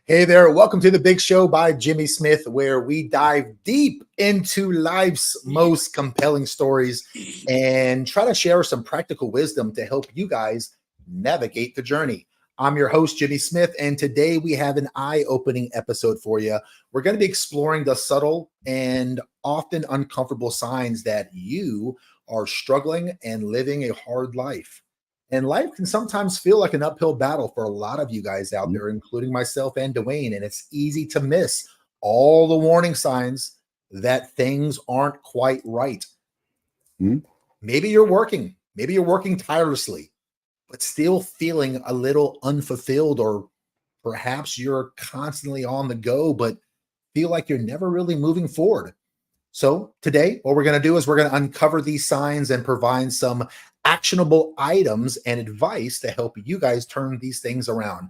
Hey there, welcome to the Big Show by Jimmy Smith, where we dive deep into life's most compelling stories and try to share some practical wisdom to help you guys navigate the journey. I'm your host, Jimmy Smith, and today we have an eye-opening episode for you. We're going to be exploring the subtle and often uncomfortable signs that you are struggling and living a hard life. And life can sometimes feel like an uphill battle for a lot of you guys out there, including myself and Dewayne. And it's easy to miss all the warning signs that things aren't quite right. Mm-hmm. Maybe you're working tirelessly, but still feeling a little unfulfilled, or perhaps you're constantly on the go, but feel like you're never really moving forward. So today, what we're going to do is we're going to uncover these signs and provide some actionable items and advice to help you guys turn these things around.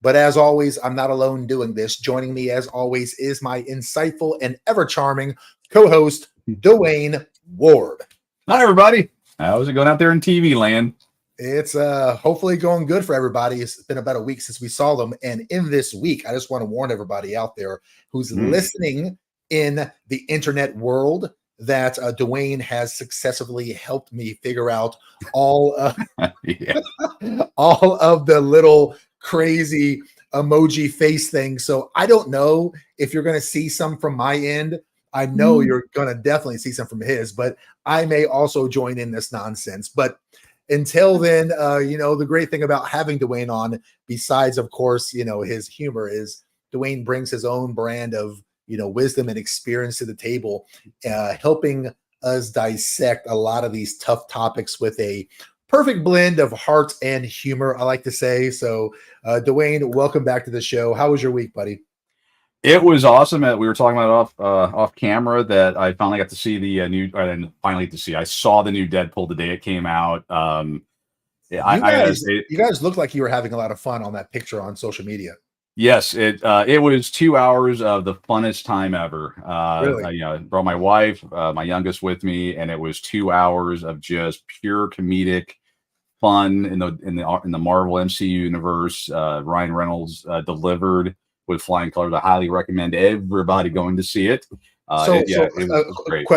But as always, I'm not alone doing this. Joining me, as always, is my insightful and ever-charming co-host, Dewayne Ward. Hi, everybody. How's it going out there in TV land? It's hopefully going good for everybody. It's been about a week since we saw them. And in this week, I just want to warn everybody out there who's listening in the internet world that Dewayne has successfully helped me figure out all of the little crazy emoji face things. So I don't know if you're going to see some from my end. I know you're going to definitely see some from his, but I may also join in this nonsense. But until then, the great thing about having Dewayne on, besides, of course, his humor, is Dewayne brings his own brand of wisdom and experience to the table, helping us dissect a lot of these tough topics with a perfect blend of heart and humor, I like to say. So, Dewayne, welcome back to the show. How was your week, buddy? It was awesome. We were talking about off camera that I finally got to see the new. I didn't finally get to see. I saw the new Deadpool the day it came out. You guys looked like you were having a lot of fun on that picture on social media. Yes, it was 2 hours of the funnest time ever. Really? I brought my wife, my youngest, with me, and it was 2 hours of just pure comedic fun in the Marvel MCU universe. Ryan Reynolds delivered with flying colors. I highly recommend everybody going to see it. It was great.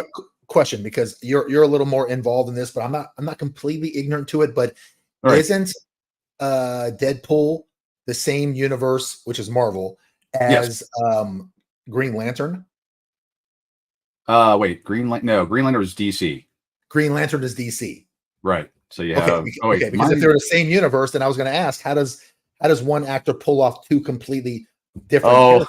Question, because you're a little more involved in this, but I'm not completely ignorant to it. But isn't Deadpool the same universe, which is Marvel, as Green Lantern? Green Lantern is DC. Green Lantern is DC. Right. So you have because if they're the same universe, then I was going to ask, how does one actor pull off two completely different characters?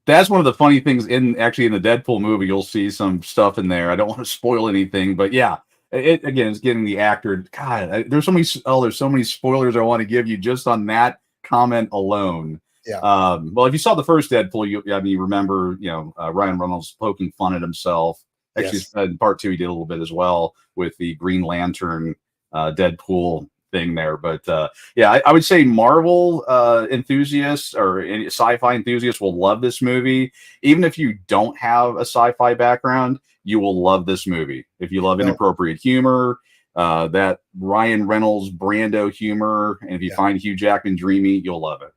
That's one of the funny things in the Deadpool movie. You'll see some stuff in there. I don't want to spoil anything, but yeah, it's getting the actor. God, there's so many spoilers I want to give you just on that comment alone. Yeah. Well, if you saw the first Deadpool, you remember, Ryan Reynolds poking fun at himself. Actually, in part 2, he did a little bit as well with the Green Lantern Deadpool thing there. But I would say Marvel enthusiasts or any sci-fi enthusiasts will love this movie. Even if you don't have a sci-fi background, you will love this movie. If you love inappropriate humor, that Ryan Reynolds Brando humor, and if you find Hugh Jackman dreamy, you'll love it.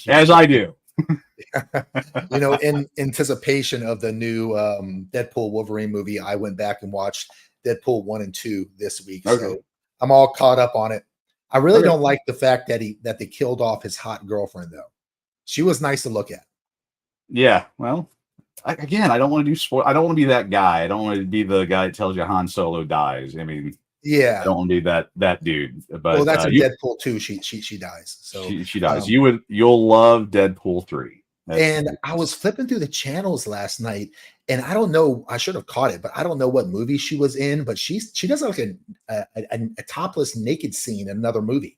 As I do. In anticipation of the new Deadpool Wolverine movie, I went back and watched Deadpool 1 and 2 this week. So I'm all caught up on it. I really don't like the fact that they killed off his hot girlfriend, though. She was nice to look at. Yeah, well, I don't want to do spoil. I don't want to be that guy. I don't want to be the guy that tells you Han Solo dies. I mean, I don't want to be that dude. But that's in Deadpool 2. She dies. So she dies. You'll love Deadpool 3. I was flipping through the channels last night, and I don't know. I should have caught it, but I don't know what movie she was in. But she does like a topless naked scene in another movie.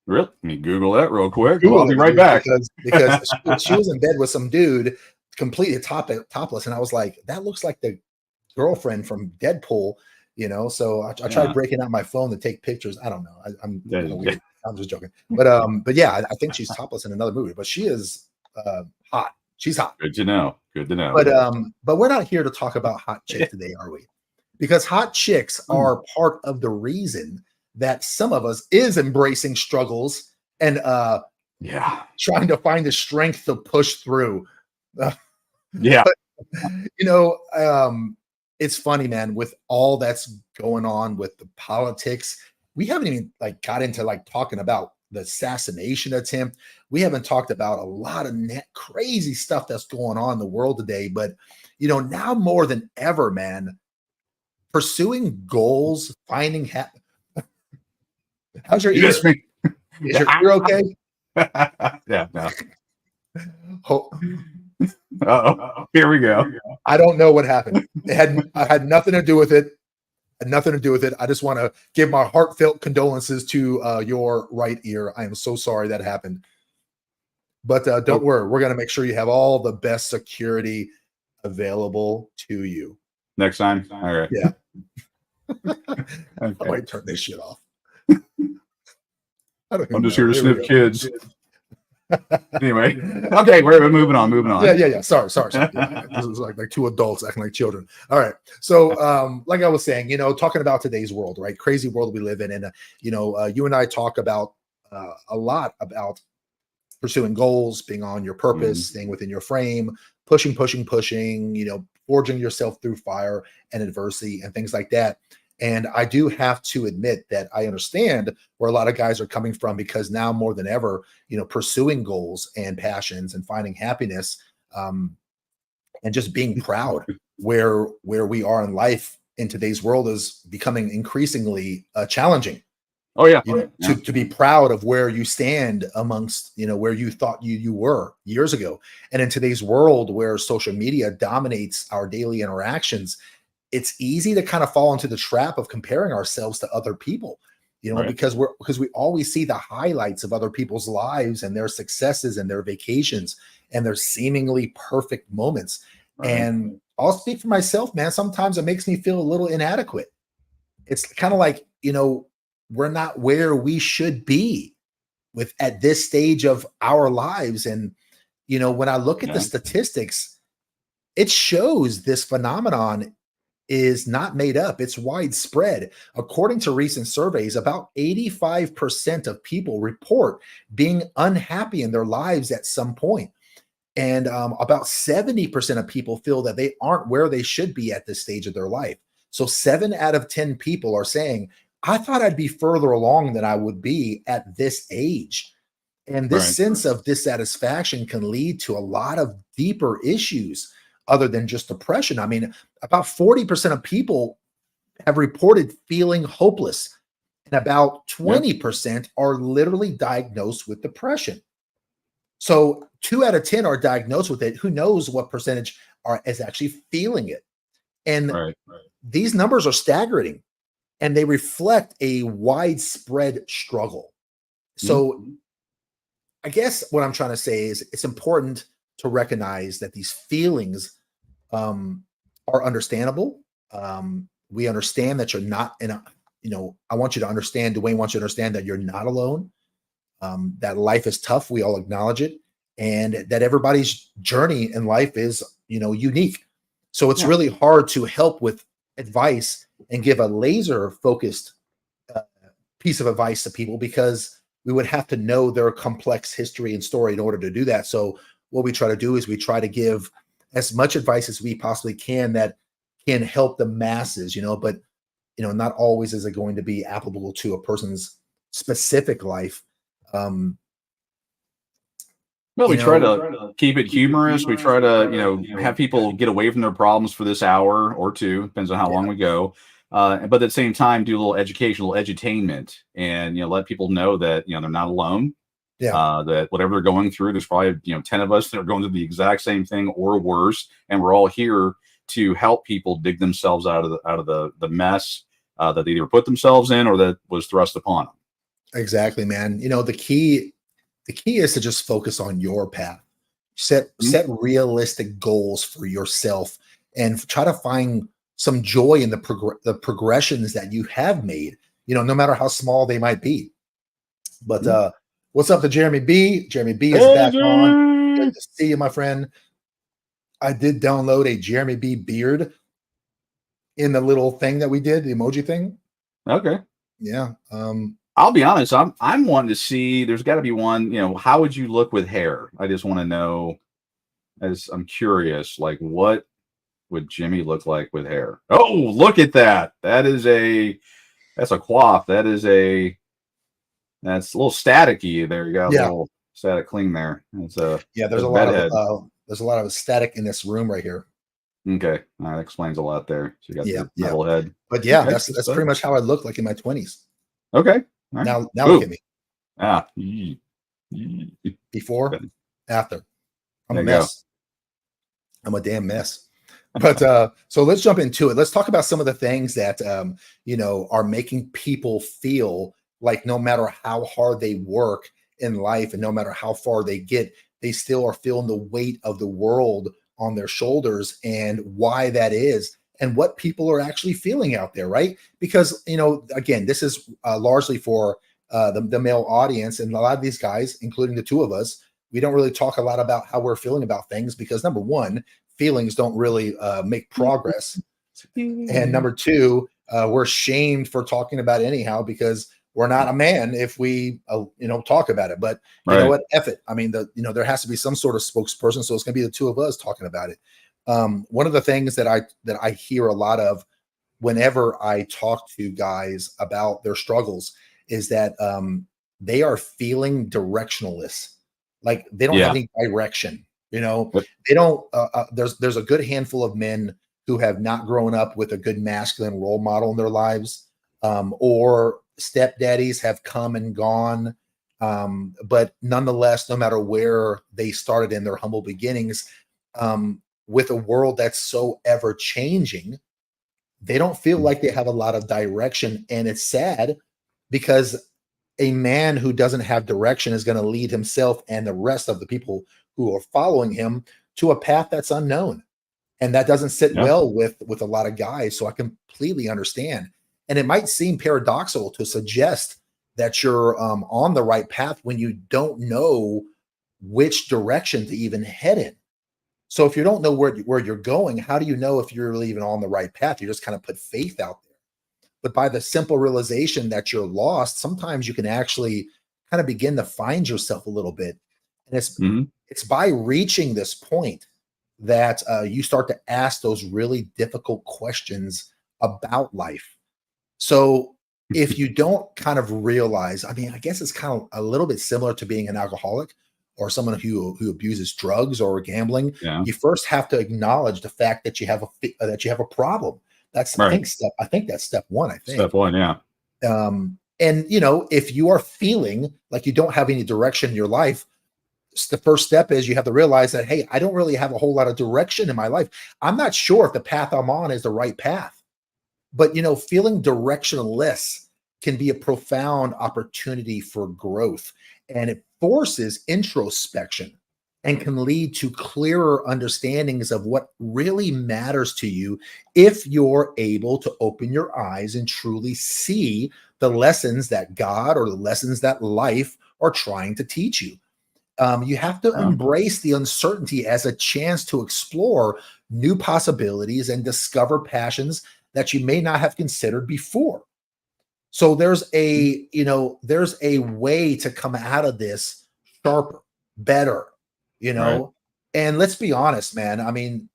Really? Let me Google that real quick. I'll be right back. Because she was in bed with some dude, completely topless, and I was like, that looks like the girlfriend from Deadpool. So I tried breaking out my phone to take pictures. I don't know. I'm weird. I'm just joking. But yeah, I think she's topless in another movie. But she is hot. She's hot. Good to know. But we're not here to talk about hot chicks today, are we? Because hot chicks are part of the reason that some of us is embracing struggles and Yeah. trying to find the strength to push through. Yeah. But, you know, it's funny, man, with all that's going on with the politics. We haven't even like got into like talking about the assassination attempt. We haven't talked about a lot of crazy stuff that's going on in the world today. But you know, now more than ever, man, pursuing goals, finding how's your You ear? just me. Is your ear okay? Yeah. No. Ho- Uh-oh. Here we go. I don't know what happened. I had nothing to do with it. Had nothing to do with it. I just want to give my heartfelt condolences to your right ear. I am so sorry that happened. But don't worry, we're going to make sure you have all the best security available to you. Next time. All right. Yeah. Okay. I might turn this shit off. I'm just here to snip kids. Anyway, okay, we're moving on. Yeah. Sorry. Yeah, this is like two adults acting like children. All right. So, like I was saying, you know, talking about today's world, right? Crazy world we live in, and you know, you and I talk about a lot about pursuing goals, being on your purpose, staying within your frame, pushing, you know, forging yourself through fire and adversity and things like that. And I do have to admit that I understand where a lot of guys are coming from, because now more than ever, you know, pursuing goals and passions and finding happiness, and just being proud where we are in life in today's world is becoming increasingly challenging. Oh yeah. You know, to be proud of where you stand amongst, you know, where you thought you were years ago. And in today's world where social media dominates our daily interactions, it's easy to kind of fall into the trap of comparing ourselves to other people, you know, because we always see the highlights of other people's lives and their successes and their vacations and their seemingly perfect moments. And I'll speak for myself, man. Sometimes it makes me feel a little inadequate. It's kind of like, you know, we're not where we should be with at this stage of our lives. And, you know, when I look at the statistics, it shows this phenomenon is not made up. It's widespread. According to recent surveys, about 85% of people report being unhappy in their lives at some point. And about 70% of people feel that they aren't where they should be at this stage of their life. So 7 out of 10 people are saying, I thought I'd be further along than I would be at this age. And this sense of dissatisfaction can lead to a lot of deeper issues other than just depression. I mean, about 40% of people have reported feeling hopeless, and about 20% are literally diagnosed with depression. So 2 out of 10 are diagnosed with it. Who knows what percentage is actually feeling it? And these numbers are staggering, and they reflect a widespread struggle. So I guess what I'm trying to say is it's important to recognize that these feelings are understandable. We understand that you're not in a, you know, I want you to understand, Dewayne wants you to understand that you're not alone, that life is tough. We all acknowledge it, and that everybody's journey in life is, you know, unique. So it's really hard to help with advice and give a laser focused piece of advice to people, because we would have to know their complex history and story in order to do that. So what we try to do is we try to give as much advice as we possibly can that can help the masses, you know, but, you know, not always is it going to be applicable to a person's specific life. Well, we try to keep it humorous. We try to, you know, have people get away from their problems for this hour or two, depends on how long we go. But at the same time, do a little educational edutainment, and, you know, let people know that, you know, they're not alone. That whatever they're going through, there's probably, you know, 10 of us that are going through the exact same thing or worse, and we're all here to help people dig themselves out of the mess that they either put themselves in or that was thrust upon them. Exactly, man. You know, the key is to just focus on your path. Set realistic goals for yourself, and try to find some joy in the progressions that you have made, you know, no matter how small they might be. But what's up to Jeremy B? Jeremy B is back on. Good to see you, my friend. I did download a Jeremy B beard in the little thing that we did, the emoji thing. Okay. Yeah. I'll be honest. I'm wanting to see. There's got to be one. How would you look with hair? I just want to know. As I'm curious, like what would Jimmy look like with hair? Oh, look at that. That's a coif. That's a little staticky. There you go. A Yeah. little static cling there. It's a There's a lot of static in this room right here. Okay, that explains a lot there. So you got the metal head. But yeah, okay, that's pretty much how I looked like in my 20s. Okay. Right. Now look at me. Before, after. I'm a mess. I'm a damn mess. But so let's jump into it. Let's talk about some of the things that are making people feel like no matter how hard they work in life and no matter how far they get, they still are feeling the weight of the world on their shoulders, and why that is and what people are actually feeling out there, right? Because, again, this is largely for the male audience, and a lot of these guys, including the two of us, we don't really talk a lot about how we're feeling about things because, number one, feelings don't really make progress. And number two, we're shamed for talking about it anyhow because we're not a man if we, talk about it. But you know what? F it. I mean, there has to be some sort of spokesperson, so it's going to be the two of us talking about it. One of the things that I hear a lot of whenever I talk to guys about their struggles is that they are feeling directionless, like they don't have any direction. They don't. There's a good handful of men who have not grown up with a good masculine role model in their lives, or stepdaddies have come and gone. But nonetheless, no matter where they started in their humble beginnings, with a world that's so ever changing, they don't feel like they have a lot of direction. And it's sad because a man who doesn't have direction is going to lead himself and the rest of the people who are following him to a path that's unknown. And that doesn't sit well with a lot of guys. So I completely understand. And it might seem paradoxical to suggest that you're on the right path when you don't know which direction to even head in. So if you don't know where you're going, how do you know if you're really even on the right path? You just kind of put faith out there. But by the simple realization that you're lost, sometimes you can actually kind of begin to find yourself a little bit. And it's by reaching this point that you start to ask those really difficult questions about life. So if you don't kind of realize, I mean, I guess it's kind of a little bit similar to being an alcoholic or someone who abuses drugs or gambling. You first have to acknowledge the fact that you have a problem. That's I think that's step one. I think step one, and if you are feeling like you don't have any direction in your life, the first step is you have to realize that, hey, I don't really have a whole lot of direction in my life. I'm not sure if the path I'm on is the right path. But, feeling directionless can be a profound opportunity for growth, and it forces introspection and can lead to clearer understandings of what really matters to you if you're able to open your eyes and truly see the lessons that God or the lessons that life are trying to teach you. You have to embrace the uncertainty as a chance to explore new possibilities and discover passions that you may not have considered before. So there's a way to come out of this sharper, better, and let's be honest, man. I mean,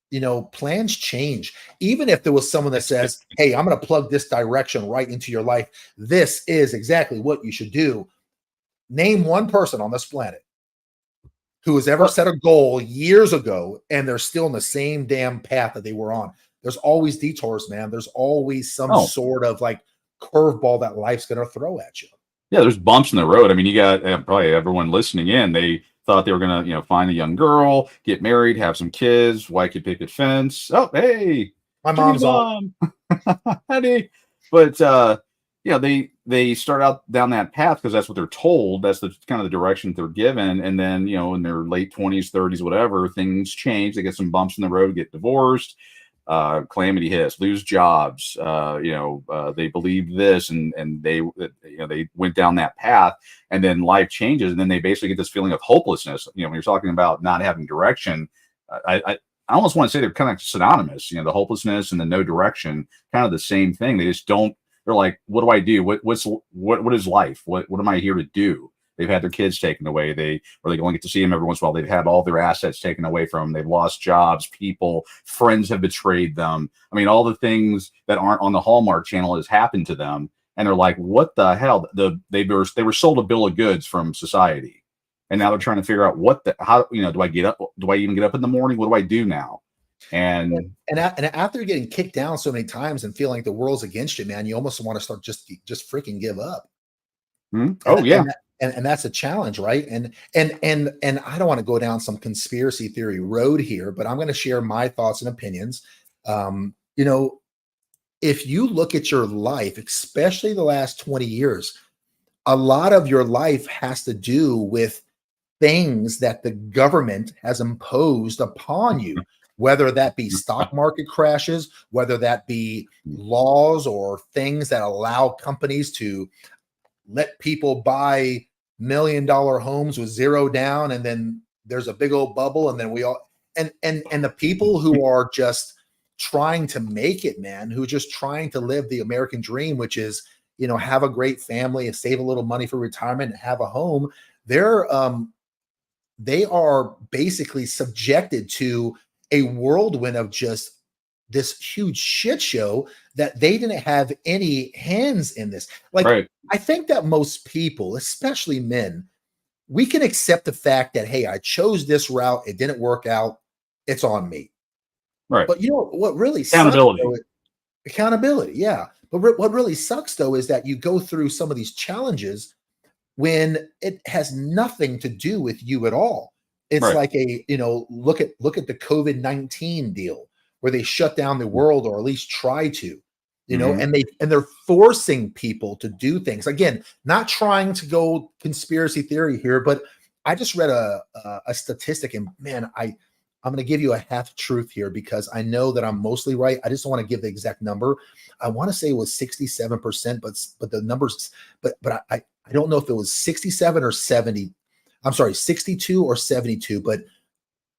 plans change. Even if there was someone that says, hey, I'm going to plug this direction right into your life, this is exactly what you should do. Name one person on this planet who has ever set a goal years ago and they're still in the same damn path that they were on. There's always detours, man. There's always some sort of like curveball that life's going to throw at you. Yeah, there's bumps in the road. I mean, you got probably everyone listening in. They thought they were going to, find a young girl, get married, have some kids, white picket fence. Oh, hey, my mom's on. Honey. But they start out down that path because that's what they're told. That's the kind of the direction they're given. And then, in their late 20s, 30s, whatever, things change. They get some bumps in the road, get divorced, calamity hits, lose jobs. They believe this and they went down that path, and then life changes. And then they basically get this feeling of hopelessness. When you're talking about not having direction, I almost want to say they're kind of synonymous, the hopelessness and the no direction, kind of the same thing. They just don't they're like, what do I do? What is life? What am I here to do? They've had their kids taken away. They only get to see them every once in a while. They've had all their assets taken away from them. They've lost jobs. People, friends have betrayed them. I mean, all the things that aren't on the Hallmark Channel has happened to them. And they're like, what the hell? They were sold a bill of goods from society. And now they're trying to figure out how, do I get up? Do I even get up in the morning? What do I do now? And after getting kicked down so many times and feeling like the world's against you, man, you almost want to start just freaking give up. Oh yeah. And that's a challenge, right? And I don't want to go down some conspiracy theory road here, but I'm going to share my thoughts and opinions. If you look at your life, especially the last 20 years, a lot of your life has to do with things that the government has imposed upon you, whether that be stock market crashes, whether that be laws or things that allow companies to let people buy $1 million homes with zero down, and then there's a big old bubble, and then we all and the people who are just trying to make it, man, who are just trying to live the American dream, which is, have a great family and save a little money for retirement and have a home. They are basically subjected to a whirlwind of just this huge shit show that they didn't have any hands in this. Like, right. I think that most people, especially men, we can accept the fact that, hey, I chose this route. It didn't work out. It's on me. Right. But what really accountability. Sucks, accountability. Yeah. But what really sucks though, is that you go through some of these challenges when it has nothing to do with you at all. It's right. Like look at the COVID-19 deal, where they shut down the world, or at least try to, and they're forcing people to do things. Again, not trying to go conspiracy theory here, but I just read a statistic, and man, I'm going to give you a half truth here because I know that I'm mostly right. I just don't want to give the exact number. I want to say it was 67%, but the numbers, but I don't know if it was 67 or 70. I'm sorry, 62 or 72, but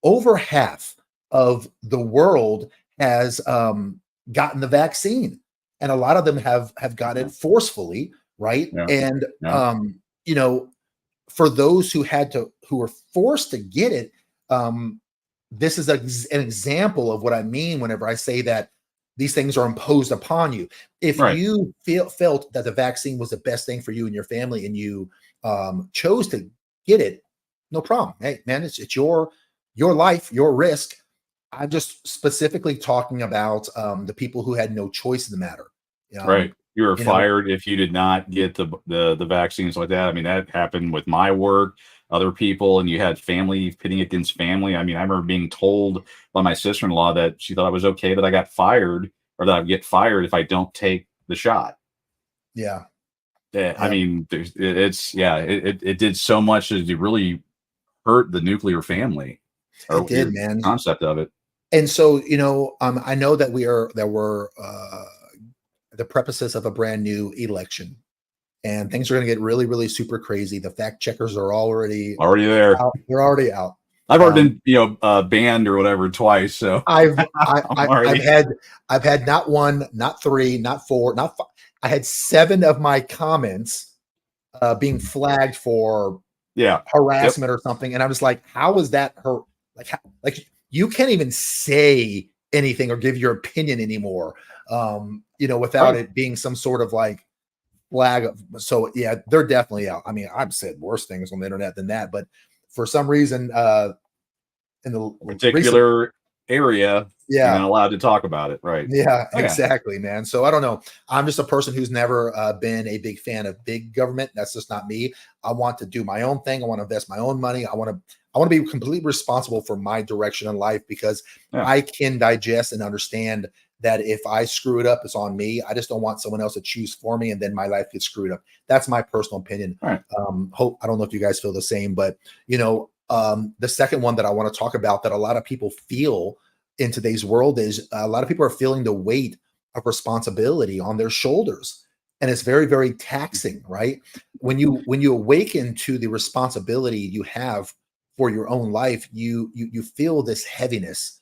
over half of the world has gotten the vaccine, and a lot of them have gotten it forcefully, right? Yeah. And for those who were forced to get it, this is an example of what I mean whenever I say that these things are imposed upon you. If right. you felt that the vaccine was the best thing for you and your family, and you chose to get it, no problem. Hey, man, it's your life, your risk. I'm just specifically talking about the people who had no choice in the matter. Right. You were fired if you did not get the vaccines like that. I mean, that happened with my work, other people, and you had family pitting against family. I mean, I remember being told by my sister-in-law that she thought I was okay that I got fired, or that I'd get fired if I don't take the shot. Yeah. I mean, it did so much to really hurt the nuclear family. It did, man. Concept of it. And so, I know that we're the prefaces of a brand new election, and things are going to get really, really super crazy. The fact checkers are already there. They're already out. I've already been, banned or whatever twice. So I've had not one, not three, not four, not five. I had 7 of my comments being flagged for harassment or something, and I was like, "How is that her? Like you can't even say anything or give your opinion anymore, without it being some sort of like flag." So yeah, they're definitely out. I mean, I've said worse things on the internet than that, but for some reason, in the particular area, you're not allowed to talk about it, right? Yeah, exactly, man. So I don't know. I'm just a person who's never been a big fan of big government. That's just not me. I want to do my own thing. I want to invest my own money. I want to be completely responsible for my direction in life, because I can digest and understand that if I screw it up, it's on me. I just don't want someone else to choose for me, and then my life gets screwed up. That's my personal opinion. Right. I don't know if you guys feel the same, but the second one that I want to talk about that a lot of people feel in today's world is a lot of people are feeling the weight of responsibility on their shoulders, and it's very, very taxing, right? When you awaken to the responsibility you have for your own life, you feel this heaviness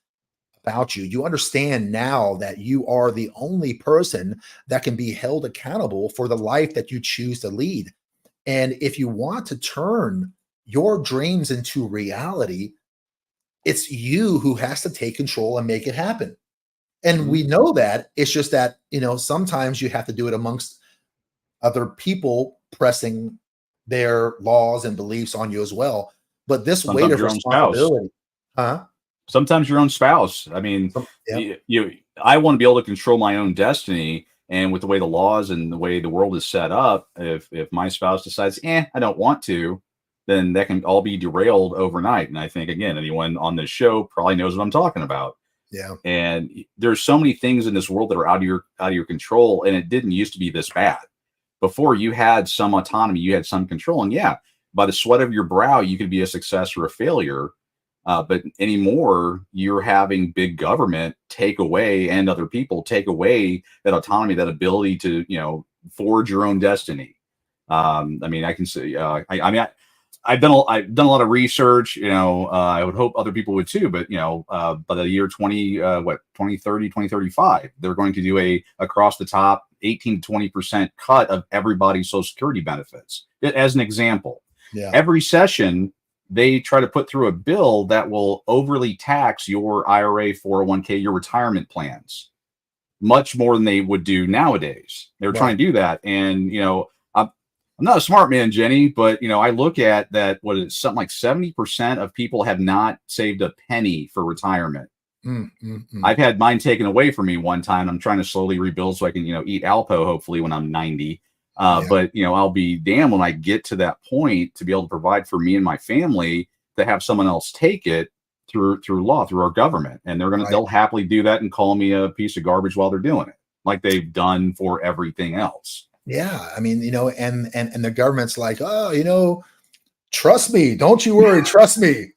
about you. You understand now that you are the only person that can be held accountable for the life that you choose to lead. And if you want to turn your dreams into reality, it's you who has to take control and make it happen. And we know that. It's just that, sometimes you have to do it amongst other people pressing their laws and beliefs on you as well. But this Sometimes weight of your own spouse. responsibility, huh? Sometimes your own spouse. I mean, I want to be able to control my own destiny. And with the way the laws and the way the world is set up, if my spouse decides, I don't want to, then that can all be derailed overnight. And I think, again, anyone on this show probably knows what I'm talking about. Yeah. And there's so many things in this world that are out of your control. And it didn't used to be this bad. Before, you had some autonomy, you had some control. And by the sweat of your brow, you could be a success or a failure. But anymore, you're having big government take away, and other people take away that autonomy, that ability to, forge your own destiny. I mean, I can say, I've done a lot of research. I would hope other people would too. But by the year 2030, 2035, they're going to do a across the top 18 to 20% cut of everybody's Social Security benefits. As an example, every session they try to put through a bill that will overly tax your IRA, 401k, your retirement plans, much more than they would do nowadays. They're trying to do that. And, I'm not a smart man, Jenny, but, I look at that, what is it, something like 70% of people have not saved a penny for retirement. I've had mine taken away from me one time. I'm trying to slowly rebuild so I can, eat Alpo, hopefully when I'm 90. But, I'll be damned when I get to that point to be able to provide for me and my family to have someone else take it through law, through our government. And they'll happily do that and call me a piece of garbage while they're doing it, like they've done for everything else. Yeah. I mean, and the government's like, trust me, don't you worry. Trust me.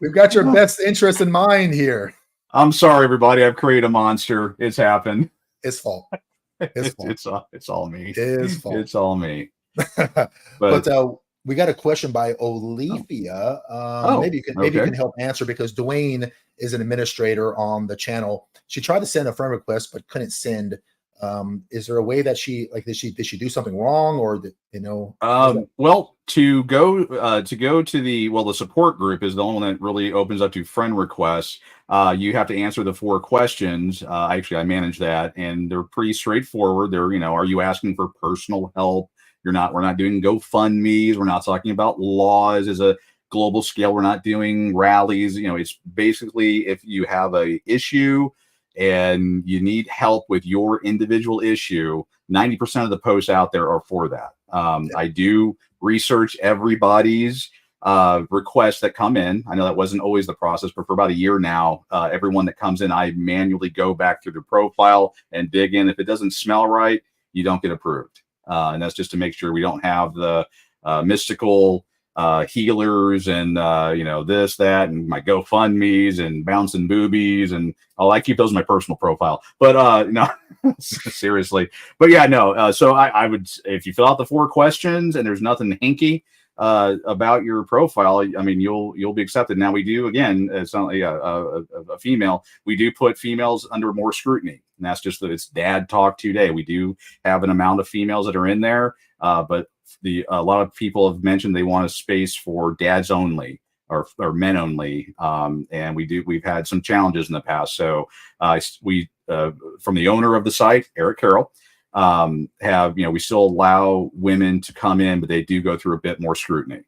We've got your best interest in mind here. I'm sorry, everybody. I've created a monster. It's happened. It's fault. It's all me. It's all me. But we got a question by Olivia. Maybe you can help answer, because Dewayne is an administrator on the channel. She tried to send a friend request but couldn't send. Is there a way that did she do something wrong, or well, to go to the support group is the only one that really opens up to friend requests. You have to answer the 4 questions. I manage that, and they're pretty straightforward. They're, are you asking for personal help? We're not doing GoFundMe's. We're not talking about laws as a global scale. We're not doing rallies. It's basically, if you have a issue and you need help with your individual issue, 90% of the posts out there are for that. I do research everybody's requests that come in. I know that wasn't always the process, but for about a year now, everyone that comes in, I manually go back through the profile and dig in. If it doesn't smell right, you don't get approved. And that's just to make sure we don't have the mystical healers and this, that, and my GoFundMe's and bouncing boobies, and I keep those in my personal profile. But no, seriously. But so I would, if you fill out the 4 questions and there's nothing hinky about your profile, I mean, you'll be accepted. Now, we do, again, it's not a female, we do put females under more scrutiny, and that's just that it's Dad Talk today. We do have an amount of females that are in there, but a lot of people have mentioned they want a space for dads only or men only, and we've had some challenges in the past. So we from the owner of the site, Eric Carroll, we still allow women to come in, but they do go through a bit more scrutiny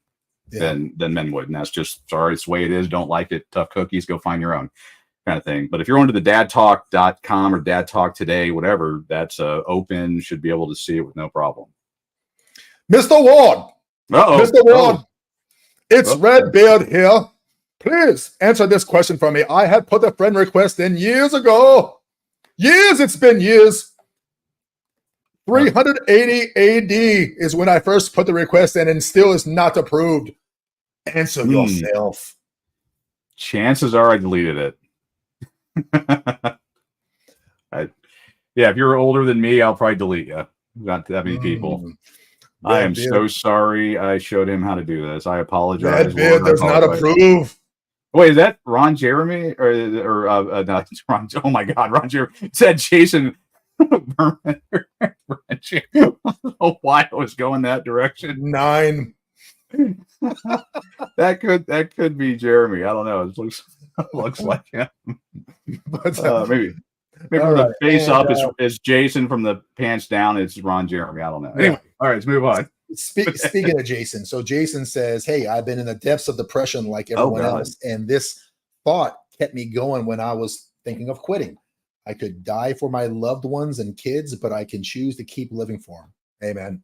than men would, and that's just, sorry, it's the way it is. Don't like it, tough cookies, go find your own kind of thing. But if you're onto the dadtalk.com or Dad Talk Today, whatever, that's open, should be able to see it with no problem. Mr. Ward, Mr. Ward, it's Redbeard here. Please answer this question for me. I had put a friend request in years ago. It's been years. 380 AD is when I first put the request in, and still is not approved. Answer yourself. Chances are I deleted it. If you're older than me, I'll probably delete you. Not that many people. I am so sorry I showed him how to do this. I apologize. Redbeard does not approve. Wait, is that Ron Jeremy or no, it's Ron? Oh my God, Ron Jeremy said Jason Berman. I don't know why I was going that direction. 9. That could be Jeremy. I don't know. It looks like him. But Maybe all from right. the face And, up is Jason. From the pants down, it's Ron Jeremy. I don't know. Anyway, all right, let's move on. Speaking of Jason, so Jason says, "Hey, I've been in the depths of depression like Oh, everyone God. else, and this thought kept me going when I was thinking of quitting. I could die for my loved ones and kids, but I can choose to keep living for them." Amen.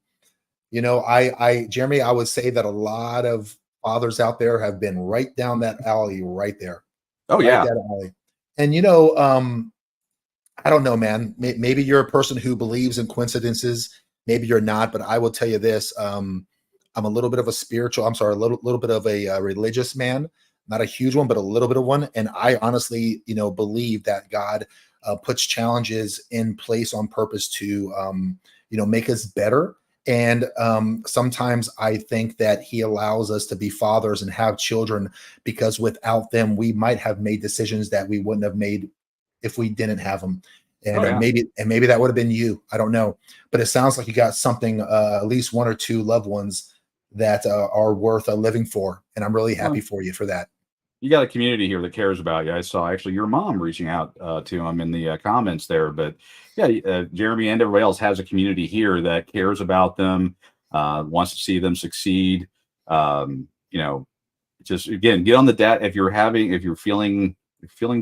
You know, Jeremy, I would say that a lot of fathers out there have been right down that alley, right there, Oh right yeah. that alley. And you know, I don't know, man. Maybe you're a person who believes in coincidences. Maybe you're not, but I will tell you this: I'm a little bit of a spiritual. I'm sorry, a little bit of a religious man. Not a huge one, but a little bit of one. And I honestly, you know, believe that God puts challenges in place on purpose to, you know, make us better. And sometimes I think that He allows us to be fathers and have children because without them, we might have made decisions that we wouldn't have made if we didn't have them. And Oh, yeah. maybe that would have been you. I don't know, but it sounds like you got something, at least one or two loved ones that are worth living for, and I'm really happy for you for that. You got a community here that cares about you. I saw actually your mom reaching out to him in the comments there. But yeah, Jeremy and everybody else has a community here that cares about them, wants to see them succeed. You know, just again, get on the dad. If you're feeling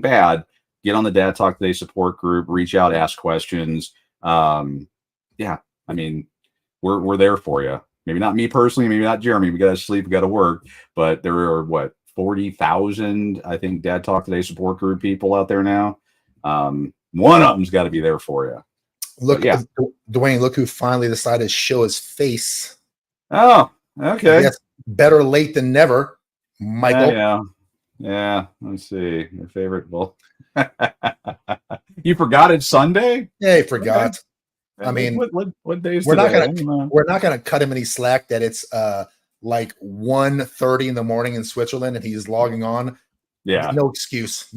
bad, get on the Dad Talk Today support group. Reach out, ask questions. Yeah, I mean, we're there for you. Maybe not me personally, maybe not Jeremy. We got to sleep, we got to work, but there are what 40,000, I think, Dad Talk Today support group people out there now. One of them's got to be there for you. Look, yeah, Dwayne, look who finally decided to show his face. Oh, okay. Yes, better late than never, Michael. Yeah. Let's see your favorite. Well, you forgot it's Sunday. Yeah, he forgot. Okay. I mean, what day is we're today? not gonna cut him any slack that it's like 1:30 in the morning in Switzerland and he's logging on. Yeah. No excuse.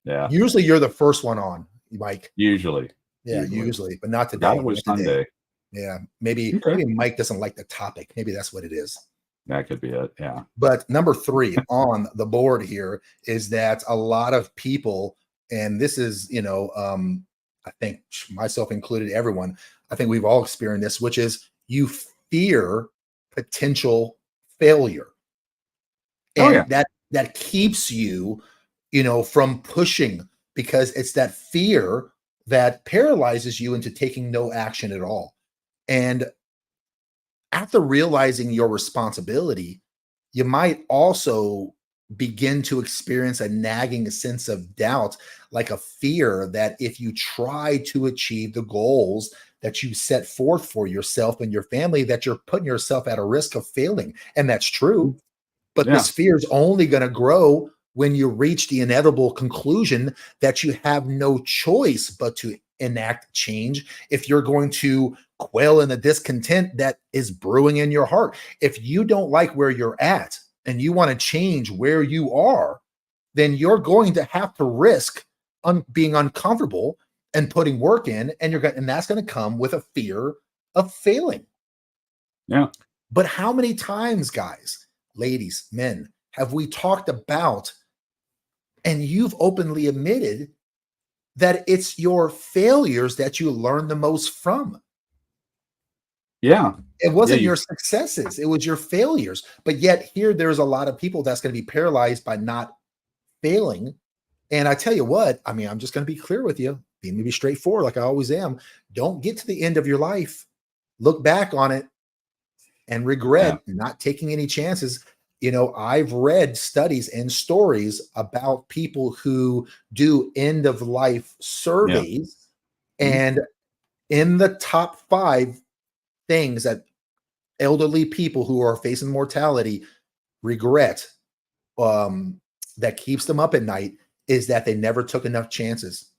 Yeah. Usually you're the first one on, Mike. Usually, but not today. That was Sunday. Yeah, maybe Mike doesn't like the topic. Maybe that's what it is. That could be it. Yeah. But number 3 on the board here is that a lot of people, and this is, you know, I think myself included, everyone, I think we've all experienced this, which is you fear potential failure. And that keeps you, you know, from pushing, because it's that fear that paralyzes you into taking no action at all. And after realizing your responsibility, you might also begin to experience a nagging sense of doubt, like a fear that if you try to achieve the goals that you set forth for yourself and your family, that you're putting yourself at a risk of failing. And that's true. But this fear is only going to grow when you reach the inevitable conclusion that you have no choice but to enact change if you're going to quell in the discontent that is brewing in your heart. If you don't like where you're at and you want to change where you are, then you're going to have to risk being uncomfortable and putting work in, and that's going to come with a fear of failing. Yeah. But how many times, guys, ladies, men, have we talked about, and you've openly admitted that it's your failures that you learn the most from? Yeah. It wasn't your successes, it was your failures. But yet here, there's a lot of people that's going to be paralyzed by not failing. And I tell you what, I mean, I'm just going to be clear with you, be straightforward like I always am. Don't get to the end of your life, look back on it, and regret not taking any chances. You know, I've read studies and stories about people who do end of life surveys, and in the top 5 things that elderly people who are facing mortality regret, that keeps them up at night, is that they never took enough chances.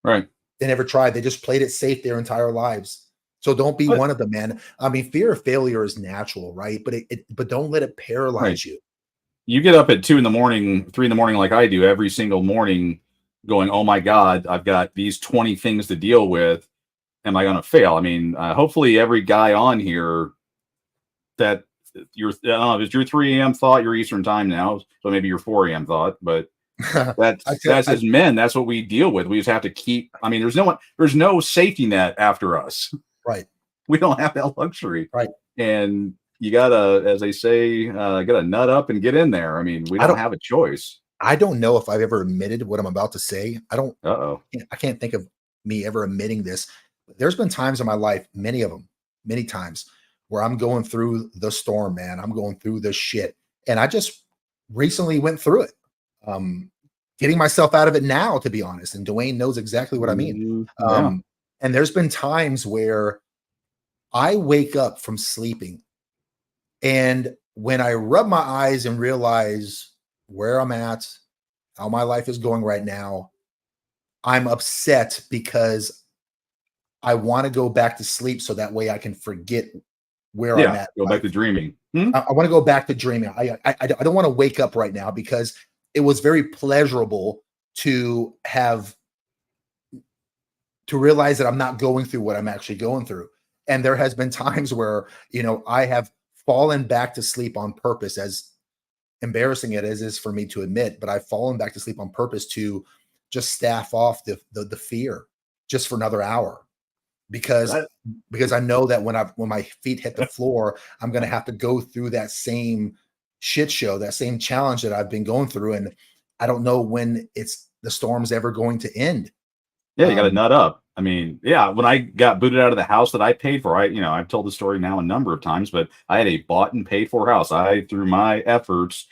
Right. They never tried. They just played it safe their entire lives. So don't be one of them, man. I mean, fear of failure is natural, right? But but don't let it paralyze you. You get up at 2 in the morning, 3 in the morning, like I do every single morning, going, "Oh my God, I've got these 20 things to deal with. Am I going to fail?" I mean, hopefully every guy on here that I don't know, if it's your 3 a.m. thought, your Eastern time now, so maybe your 4 a.m. thought, but I, that's I, as men, that's what we deal with. We just have to keep. I mean, there's no safety net after us. right, We don't have that luxury, right. and you gotta, as they say, gotta nut up and get in there. I mean, we I don't don't, have a choice. I don't know if I've ever admitted what I'm about to say. Uh-oh. I can't think of me ever admitting this. There's been times in my life, many of them, many times, where I'm going through the storm, man. I'm going through the shit. And I just recently went through it. Um, Getting myself out of it now, to be honest. And Dwayne knows exactly what I mean. Yeah. Um, and there's been times where I wake up from sleeping, and when I rub my eyes and realize where I'm at, how my life is going right now, I'm upset because I want to go back to sleep so that way I can forget where I'm Yeah. at Go in back to life. dreaming. I want to go back to dreaming. I don't want to wake up right now because it was very pleasurable to have to realize that I'm not going through what I'm actually going through. And there has been times where, I have fallen back to sleep on purpose, as embarrassing it is for me to admit, but I've fallen back to sleep on purpose to just staff off the fear just for another hour because That, because I know that when my feet hit the floor, I'm going to have to go through that same shit show, that same challenge that I've been going through, and I don't know when the storm's ever going to end. yeah, you got to Um, nut up. I mean, yeah, when I got booted out of the house that I paid for, I've told the story now a number of times, but I had a bought and paid for house. I, through my efforts,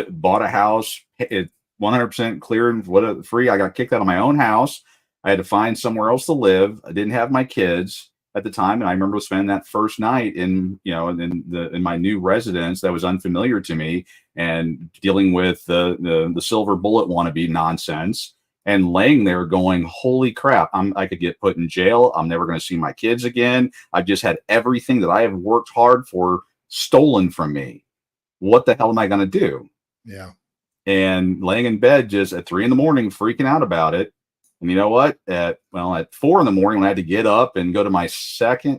bought a house, it 100% clear and free. I got kicked out of my own house. I had to find somewhere else to live. I didn't have my kids at the time, and I remember spending that first night in my new residence that was unfamiliar to me, and dealing with the silver bullet wannabe nonsense, and laying there going, "Holy crap! I could get put in jail. I'm never going to see my kids again. I've just had everything that I have worked hard for stolen from me. What the hell am I going to do?" yeah, And laying in bed just at 3 in the morning, freaking out about it. And you know what? At 4 in the morning, when I had to get up and go to my second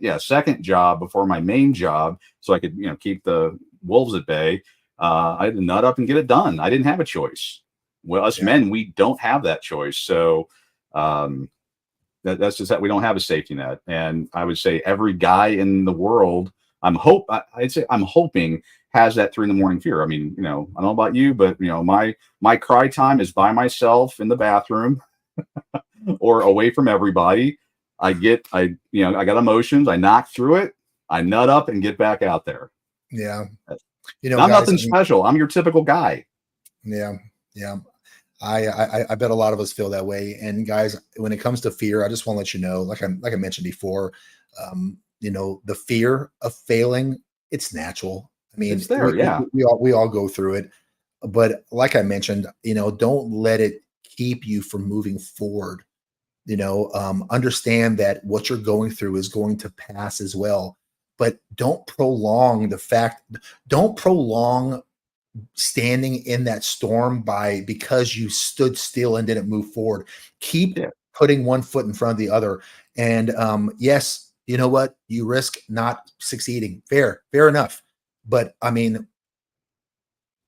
job before my main job, so I could, keep the wolves at bay, I had to nut up and get it done. I didn't have a choice. Well, us yeah, men, we don't have that choice. So um, that's just that we don't have a safety net. And I would say every guy in the world, I'd say I'm hoping, has that 3 in the morning fear. I mean, I don't know about you, but my cry time is by myself in the bathroom or away from everybody. I got emotions. I knock through it. I nut up and get back out there. yeah. And I'm Guys, nothing I mean, special. I'm your typical guy. yeah, yeah. I bet a lot of us feel that way. And guys, when it comes to fear, I just want to let you know, like I mentioned before, the fear of failing, it's natural. I mean, It's there. Yeah. we all go through it. But like I mentioned, don't let it keep you from moving forward. Understand that what you're going through is going to pass as well. But don't prolong standing in that storm because you stood still and didn't move forward. Keep Yeah. putting one foot in front of the other. And yes, you know what? You risk not succeeding. Fair enough. But I mean,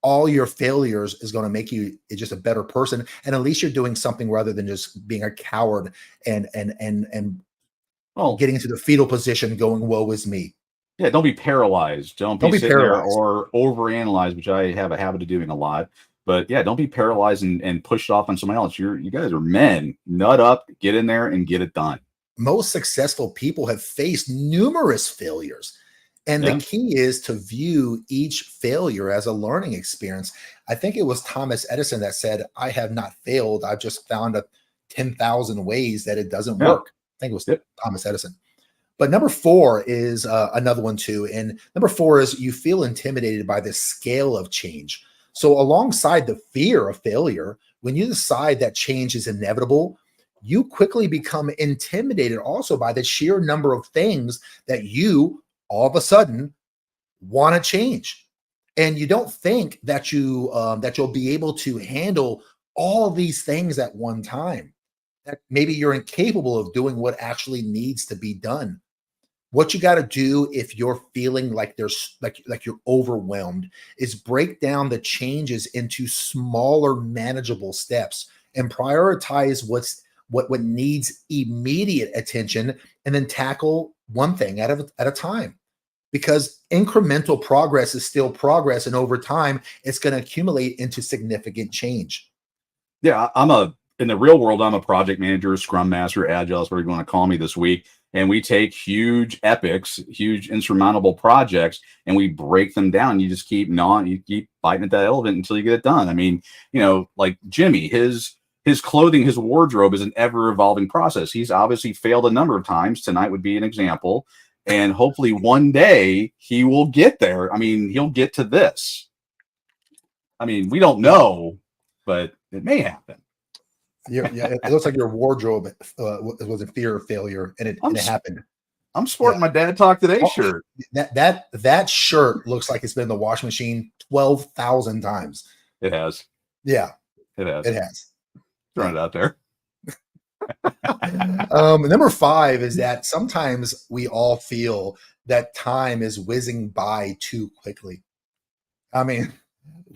all your failures is going to make you just a better person. And at least you're doing something rather than just being a coward and Well, getting into the fetal position going, woe is me. yeah, don't be paralyzed. Don't Don't be be sitting there paralyzed. or overanalyze, which I have a habit of doing a lot. But yeah, don't be paralyzed and pushed off on someone else. You guys are men. Nut up, get in there and get it done. Most successful people have faced numerous failures. And the Yeah. key is to view each failure as a learning experience. I think it was Thomas Edison that said, I have not failed. I've just found 10,000 ways that it doesn't Yeah. work. I think it was Yep. Thomas Edison. But number four is another one too. And number four is you feel intimidated by the scale of change. So, alongside the fear of failure, when you decide that change is inevitable, you quickly become intimidated also by the sheer number of things that you all of a sudden want to change. And you don't think that you'll be able to handle all of these things at one time. That maybe you're incapable of doing what actually needs to be done. What you got to do if you're feeling like there's like you're overwhelmed is break down the changes into smaller manageable steps and prioritize what needs immediate attention, and then tackle one thing at a time, because incremental progress is still progress, and over time it's going to accumulate into significant change. Yeah, in the real world, I'm a project manager, scrum master, agile, whatever you want to call me this week. And we take huge epics, huge insurmountable projects, and we break them down. You just keep you keep biting at that elephant until you get it done. I mean, like Jimmy, his clothing, his wardrobe is an ever evolving process. He's obviously failed a number of times. Tonight would be an example. And hopefully one day he will get there. I mean, he'll get to this. I mean, we don't know, but it may happen. Yeah, it looks like your wardrobe was a fear of failure, and it happened. I'm sporting my Dad Talk Today shirt. That shirt looks like it's been in the washing machine 12,000 times. It has. Yeah, it has. It has. Throwing it out there. Number 5 is that sometimes we all feel that time is whizzing by too quickly. I mean,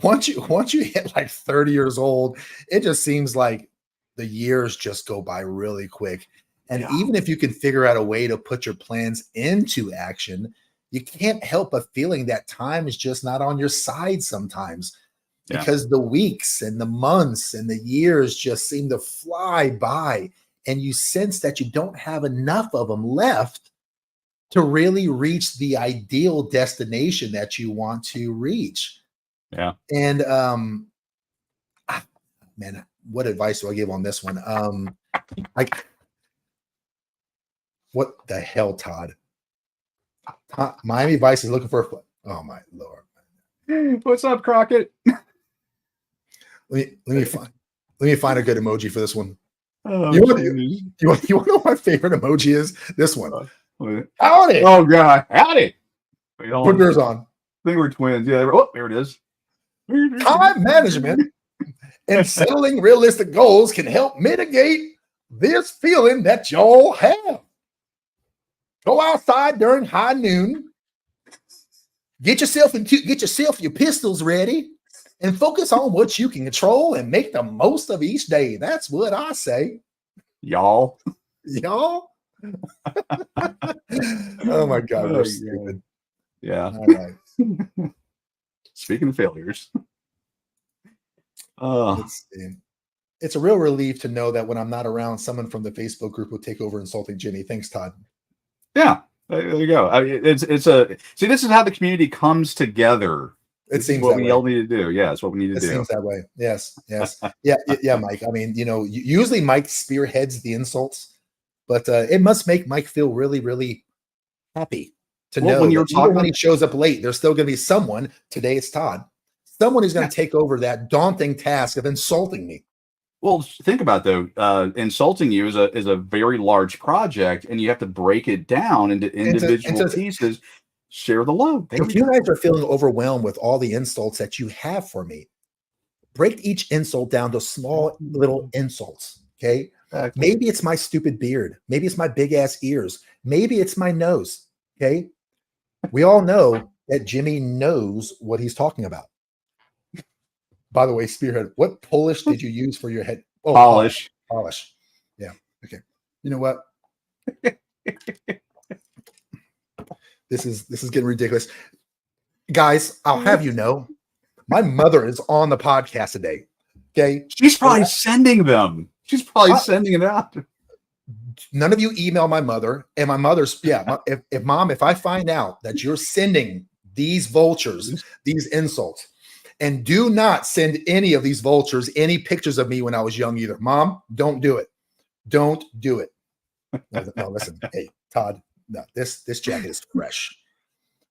once you hit like 30 years old, it just seems like the years just go by really quick. And even if you can figure out a way to put your plans into action, you can't help but feeling that time is just not on your side sometimes, because the weeks and the months and the years just seem to fly by, and you sense that you don't have enough of them left to really reach the ideal destination that you want to reach. Yeah. And man, what advice do I give on this one? What the hell, Todd? Miami Vice is looking for oh my Lord. What's up, Crockett? Let me find a good emoji for this one. Oh, you want to know what my favorite emoji is? This one. Howdy. Oh God, howdy. Put yours on. I think we're twins. Yeah. Oh, there it is. Time management and settling realistic goals can help mitigate this feeling that y'all have. Go outside during high noon. Get yourself your pistols ready, and focus on what you can control and make the most of each day. That's what I say. Y'all. Oh my God, we're stupid. Yeah. All right. Speaking of failures. Let's see. It's a real relief to know that when I'm not around, someone from the Facebook group will take over insulting Jimmy. Thanks, Todd. Yeah, there you go. I mean, this is how the community comes together. It seems what that we way. all need to do. Yeah, it's what we need to do. It seems that way. Yes. Yeah, Mike. I mean, usually Mike spearheads the insults, but it must make Mike feel really, really happy to know when when he shows up late, there's still going to be someone. Today it's Todd. Someone who's going to take over that daunting task of insulting me. Well, think about it, though. Insulting you is a very large project, and you have to break it down into individual pieces. Share the load. If you guys are feeling overwhelmed with all the insults that you have for me, break each insult down to small little insults. Okay. Maybe it's my stupid beard. Maybe it's my big ass ears. Maybe it's my nose. Okay. We all know that Jimmy knows what he's talking about. By the way, Spearhead, what polish did you use for your head? Oh, polish. Polish. Yeah. Okay. You know what? This is getting ridiculous. Guys, I'll have you know, my mother is on the podcast today. Okay. She's probably sending them. She's probably sending it out. None of you email my mother, and my mother's, if Mom, if I find out that you're sending these vultures, these insults, and do not send any of these vultures any pictures of me when I was young either. Mom, don't do it. Don't do it. No, listen. Hey, Todd, no, this jacket is fresh.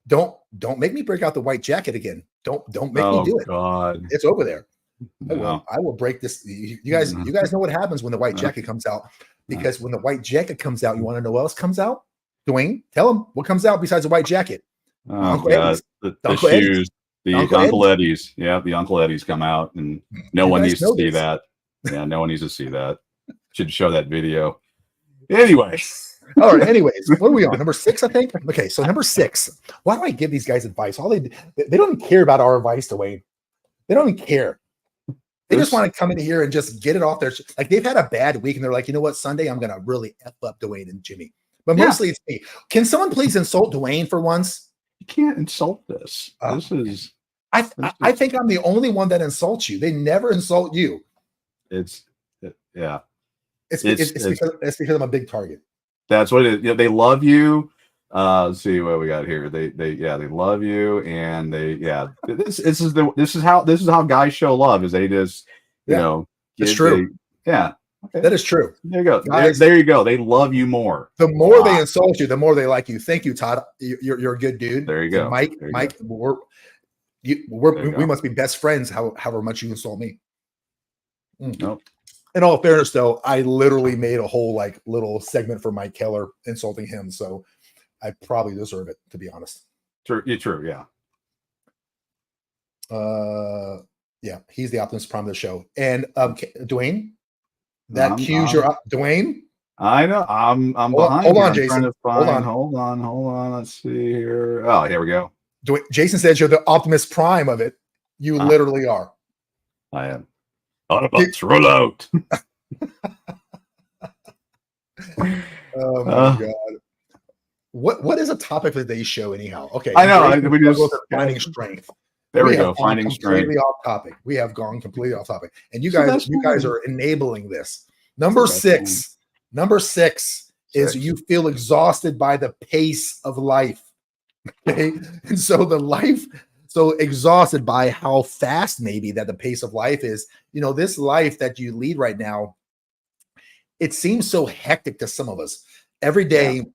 Don't make me break out the white jacket again. Don't make me do it. God. It's over there. No. I will break this. You guys know what happens when the white jacket comes out. Because when the white jacket comes out, you want to know what else comes out? Dwayne, tell them what comes out besides the white jacket. Oh, God. The shoes. The Uncle Eddies. Yeah, the Uncle Eddies come out, and no one needs to see that. Yeah, no one needs to see that. Should show that video. Anyway. All right. Anyways, what are we on? Number 6, I think. Okay, so number 6. Why do I give these guys advice? They don't even care about our advice, Dewayne. They don't even care. They just want to come in here and just get it off their like they've had a bad week and they're like, you know what, Sunday I'm gonna really F up Dewayne and Jimmy. But mostly it's me. Can someone please insult Dewayne for once? You can't insult this. I think I'm the only one that insults you. They never insult you. It's because I'm a big target. That's what it is. They love you. Let's see what we got here. They love you, and this is how guys show love. Is they just it's true. Okay. That is true. There you go. Guys, there you go. They love you more. The more they insult you, the more they like you. Thank you, Todd. You're a good dude. There you go. And Mike, we must be best friends. However much you insult me. Nope. In all fairness, though, I literally made a whole little segment for Mike Keller insulting him, so I probably deserve it, to be honest. True. Yeah. Yeah, he's the Optimus Prime of the show. And Dewayne, that cues your Dewayne. I know. I'm behind. Hold on, Jason. Hold on. Let's see here. Oh, here we go. Jason says you're the Optimus Prime of it. You literally are. I am. Autobots, roll out. Oh my god. What is a topic for today's show anyhow? Okay. I know. We just finding strength. There we go. Finding strength. Off topic. We have gone completely off topic. And you guys are enabling this. Number 6 is you feel exhausted by the pace of life. Okay. And so exhausted by how fast maybe that the pace of life is. This life that you lead right now, it seems so hectic to some of us. Every day,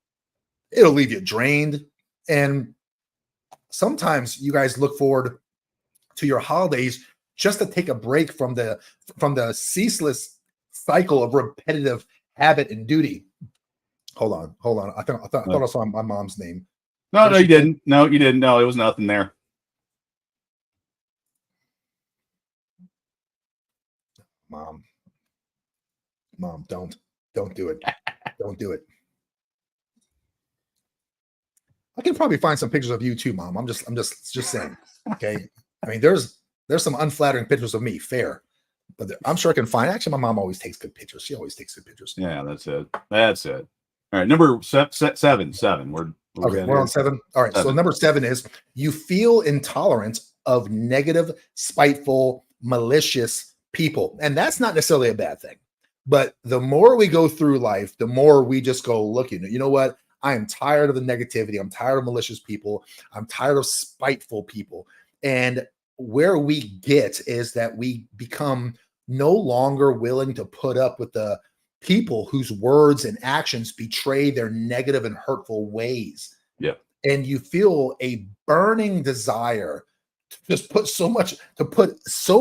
it'll leave you drained. And sometimes you guys look forward to your holidays just to take a break from the ceaseless cycle of repetitive habit and duty. Hold on. I thought I saw my mom's name. No, you didn't. No, you didn't. No, it was nothing there. Mom, don't do it. Don't do it. I can probably find some pictures of you too, Mom. I'm just saying. Okay. I mean, there's some unflattering pictures of me, fair. But I'm sure I can find. Actually, my mom always takes good pictures. She always takes good pictures. Yeah, that's it. All right, number 7. We're on 7. All right. 7. So number 7 is you feel intolerant of negative, spiteful, malicious people. And that's not necessarily a bad thing. But the more we go through life, the more we just go, look, you know what? I am tired of the negativity. I'm tired of malicious people. I'm tired of spiteful people. And where we get is that we become no longer willing to put up with the people whose words and actions betray their negative and hurtful ways. Yeah. And you feel a burning desire to just put so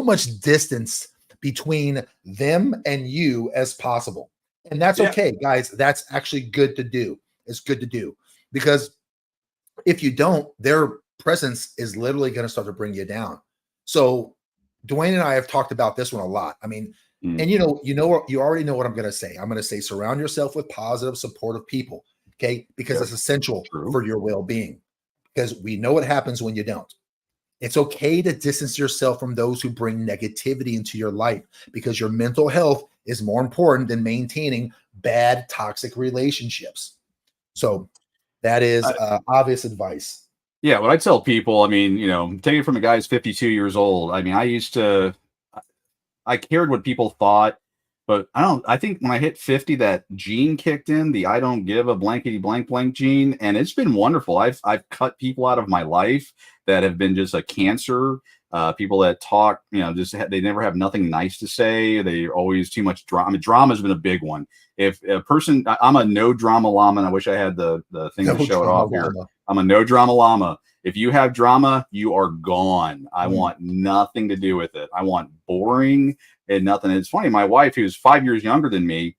much distance between them and you as possible. And that's okay, guys. That's actually good to do. It's good to do, because if you don't, their presence is literally going to start to bring you down. So Dewayne and I have talked about this one a lot. I mean, and you already know what I'm going to say. I'm going to say, surround yourself with positive, supportive people. Okay. Because it's essential for your well-being, because we know what happens when you don't. It's okay to distance yourself from those who bring negativity into your life, because your mental health is more important than maintaining bad, toxic relationships. So that is obvious advice. Yeah, what I tell people, I mean, take it from a guy who's 52 years old. I mean, I cared what people thought, but I think when I hit 50, that gene kicked in, the I don't give a blankety blank blank gene, and it's been wonderful. I've cut people out of my life that have been just a cancer. People that talk, they never have nothing nice to say. They're always too much drama. I mean, drama has been a big one. If a person, I'm a no drama llama, and I wish I had the thing to show it off here. I'm a no drama llama. If you have drama, you are gone. I want nothing to do with it. I want boring and nothing. It's funny. My wife, who's 5 years younger than me,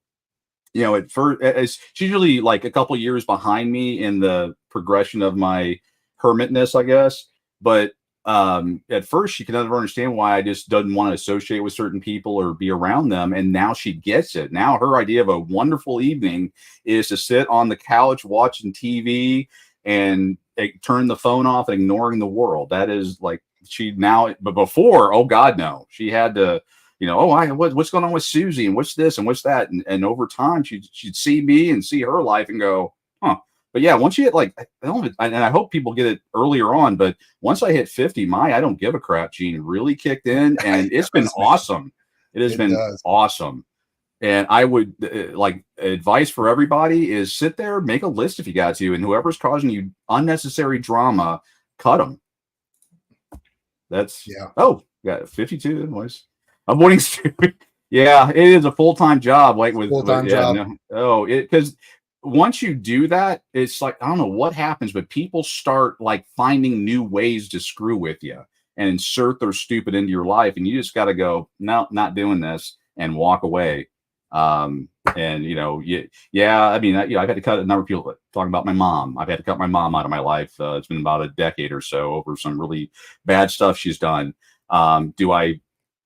at first, she's usually like a couple years behind me in the progression of my hermitness, I guess. But at first she could never understand why I just doesn't want to associate with certain people or be around them. And now she gets it. Now her idea of a wonderful evening is to sit on the couch watching TV and turn the phone off and ignoring the world. That is like but before, oh God, no, she had to, what's going on with Susie and what's this and what's that. And over time she'd see me and see her life and go, huh. But yeah, once you hit and I hope people get it earlier on, but once I hit 50, my I don't give a crap gene really kicked in, and it's been awesome. It has been awesome. And I would advice for everybody is sit there, make a list if you got to, and whoever's causing you unnecessary drama, cut them. That's 52 invoice. Avoiding stupid. Yeah, it is a full-time job. Full-time job. Because once you do that, it's like, I don't know what happens, but people start finding new ways to screw with you and insert their stupid into your life. And you just got to go, no, not doing this, and walk away. I've had to cut a number of people talking about my mom. I've had to cut my mom out of my life. It's been about a decade or so over some really bad stuff she's done. Do I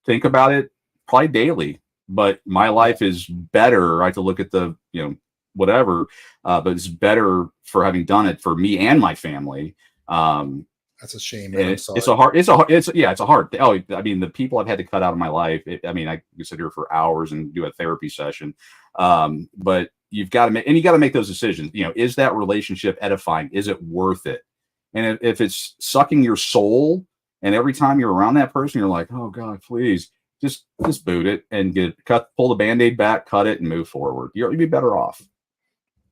think about it? Probably daily, but my life is better. I have to look at the, whatever, but it's better for having done it for me and my family. That's a shame. It's a hard. The people I've had to cut out of my life. I can sit here for hours and do a therapy session. But you got to make those decisions. Is that relationship edifying? Is it worth it? And if it's sucking your soul, and every time you're around that person, you're like, oh God, please just boot it and pull the Band-Aid back, cut it, and move forward. You'll be better off.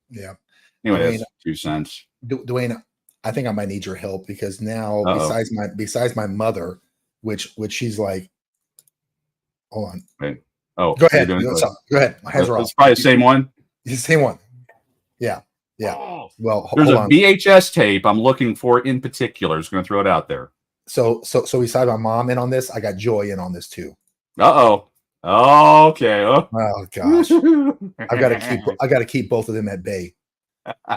Yeah. Anyway, Dwayne, that's 2 cents. Dwayne, I think I might need your help because now besides my mother, which she's like, hold on. Wait. Oh, go ahead. Go ahead. My hands are off. It's probably the same one. It's the same one. Yeah. Yeah. Oh. Well, there's a VHS tape I'm looking for in particular. Just going to throw it out there. So besides my mom in on this, I got Joy in on this too. Okay. Oh gosh. I got to keep both of them at bay.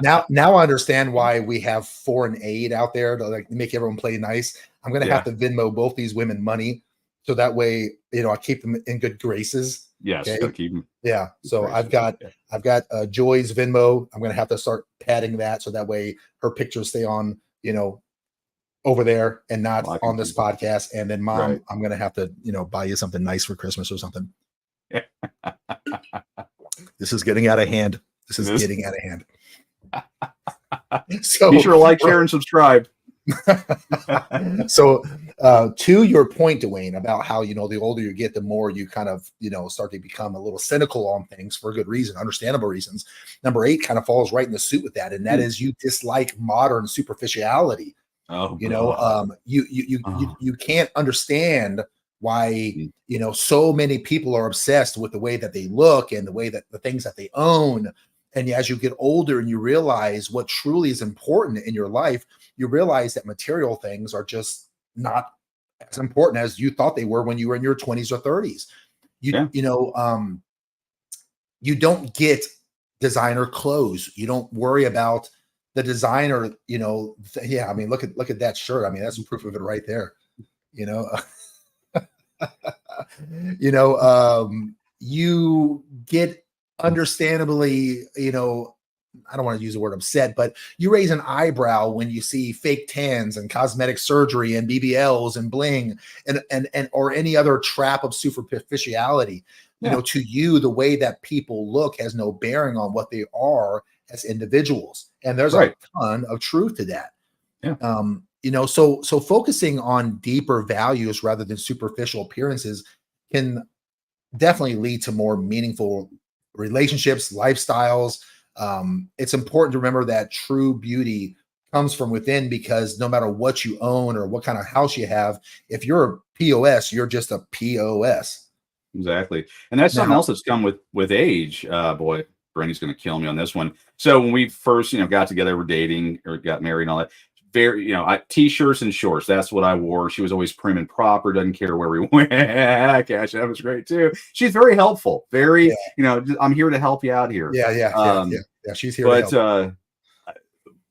Now I understand why we have foreign aid out there to make everyone play nice. I'm going to have to Venmo both these women money so that way, I keep them in good graces. Yes, okay? Keep them. Yeah. So I've got Joy's Venmo. I'm going to have to start padding that so that way her pictures stay on, over there and not on this podcast. And then Mom, right. I'm going to have to, buy you something nice for Christmas or something. This is getting out of hand. Getting out of hand. So be sure to like, share, and subscribe. So to your point, Dwayne, about how the older you get, the more you kind of start to become a little cynical on things for a good reason, understandable reasons. Number 8 kind of falls right in the suit with that, and that is you dislike modern superficiality. You can't understand why so many people are obsessed with the way that they look and the way that the things that they own. And as you get older and you realize what truly is important in your life, you realize that material things are just not as important as you thought they were when you were in your 20s or 30s. You don't get designer clothes. You don't worry about the designer, look at that shirt. That's proof of it right there. You get understandably, I don't want to use the word upset, but you raise an eyebrow when you see fake tans and cosmetic surgery and BBLs and bling and or any other trap of superficiality. To you, the way that people look has no bearing on what they are as individuals. And there's a ton of truth to that. Yeah. So focusing on deeper values rather than superficial appearances can definitely lead to more meaningful relationships, lifestyles. It's important to remember that true beauty comes from within, because no matter what you own or what kind of house you have, if you're a POS, you're just a POS. Exactly. And that's something else that's come with age. Boy, Brandy's going to kill me on this one. So when we first, got together, we're dating or got married and all that, very, t-shirts and shorts. That's what I wore. She was always prim and proper. Doesn't care where we went. Cash, that was great too. She's very helpful. I'm here to help you out here. Yeah. She's here. But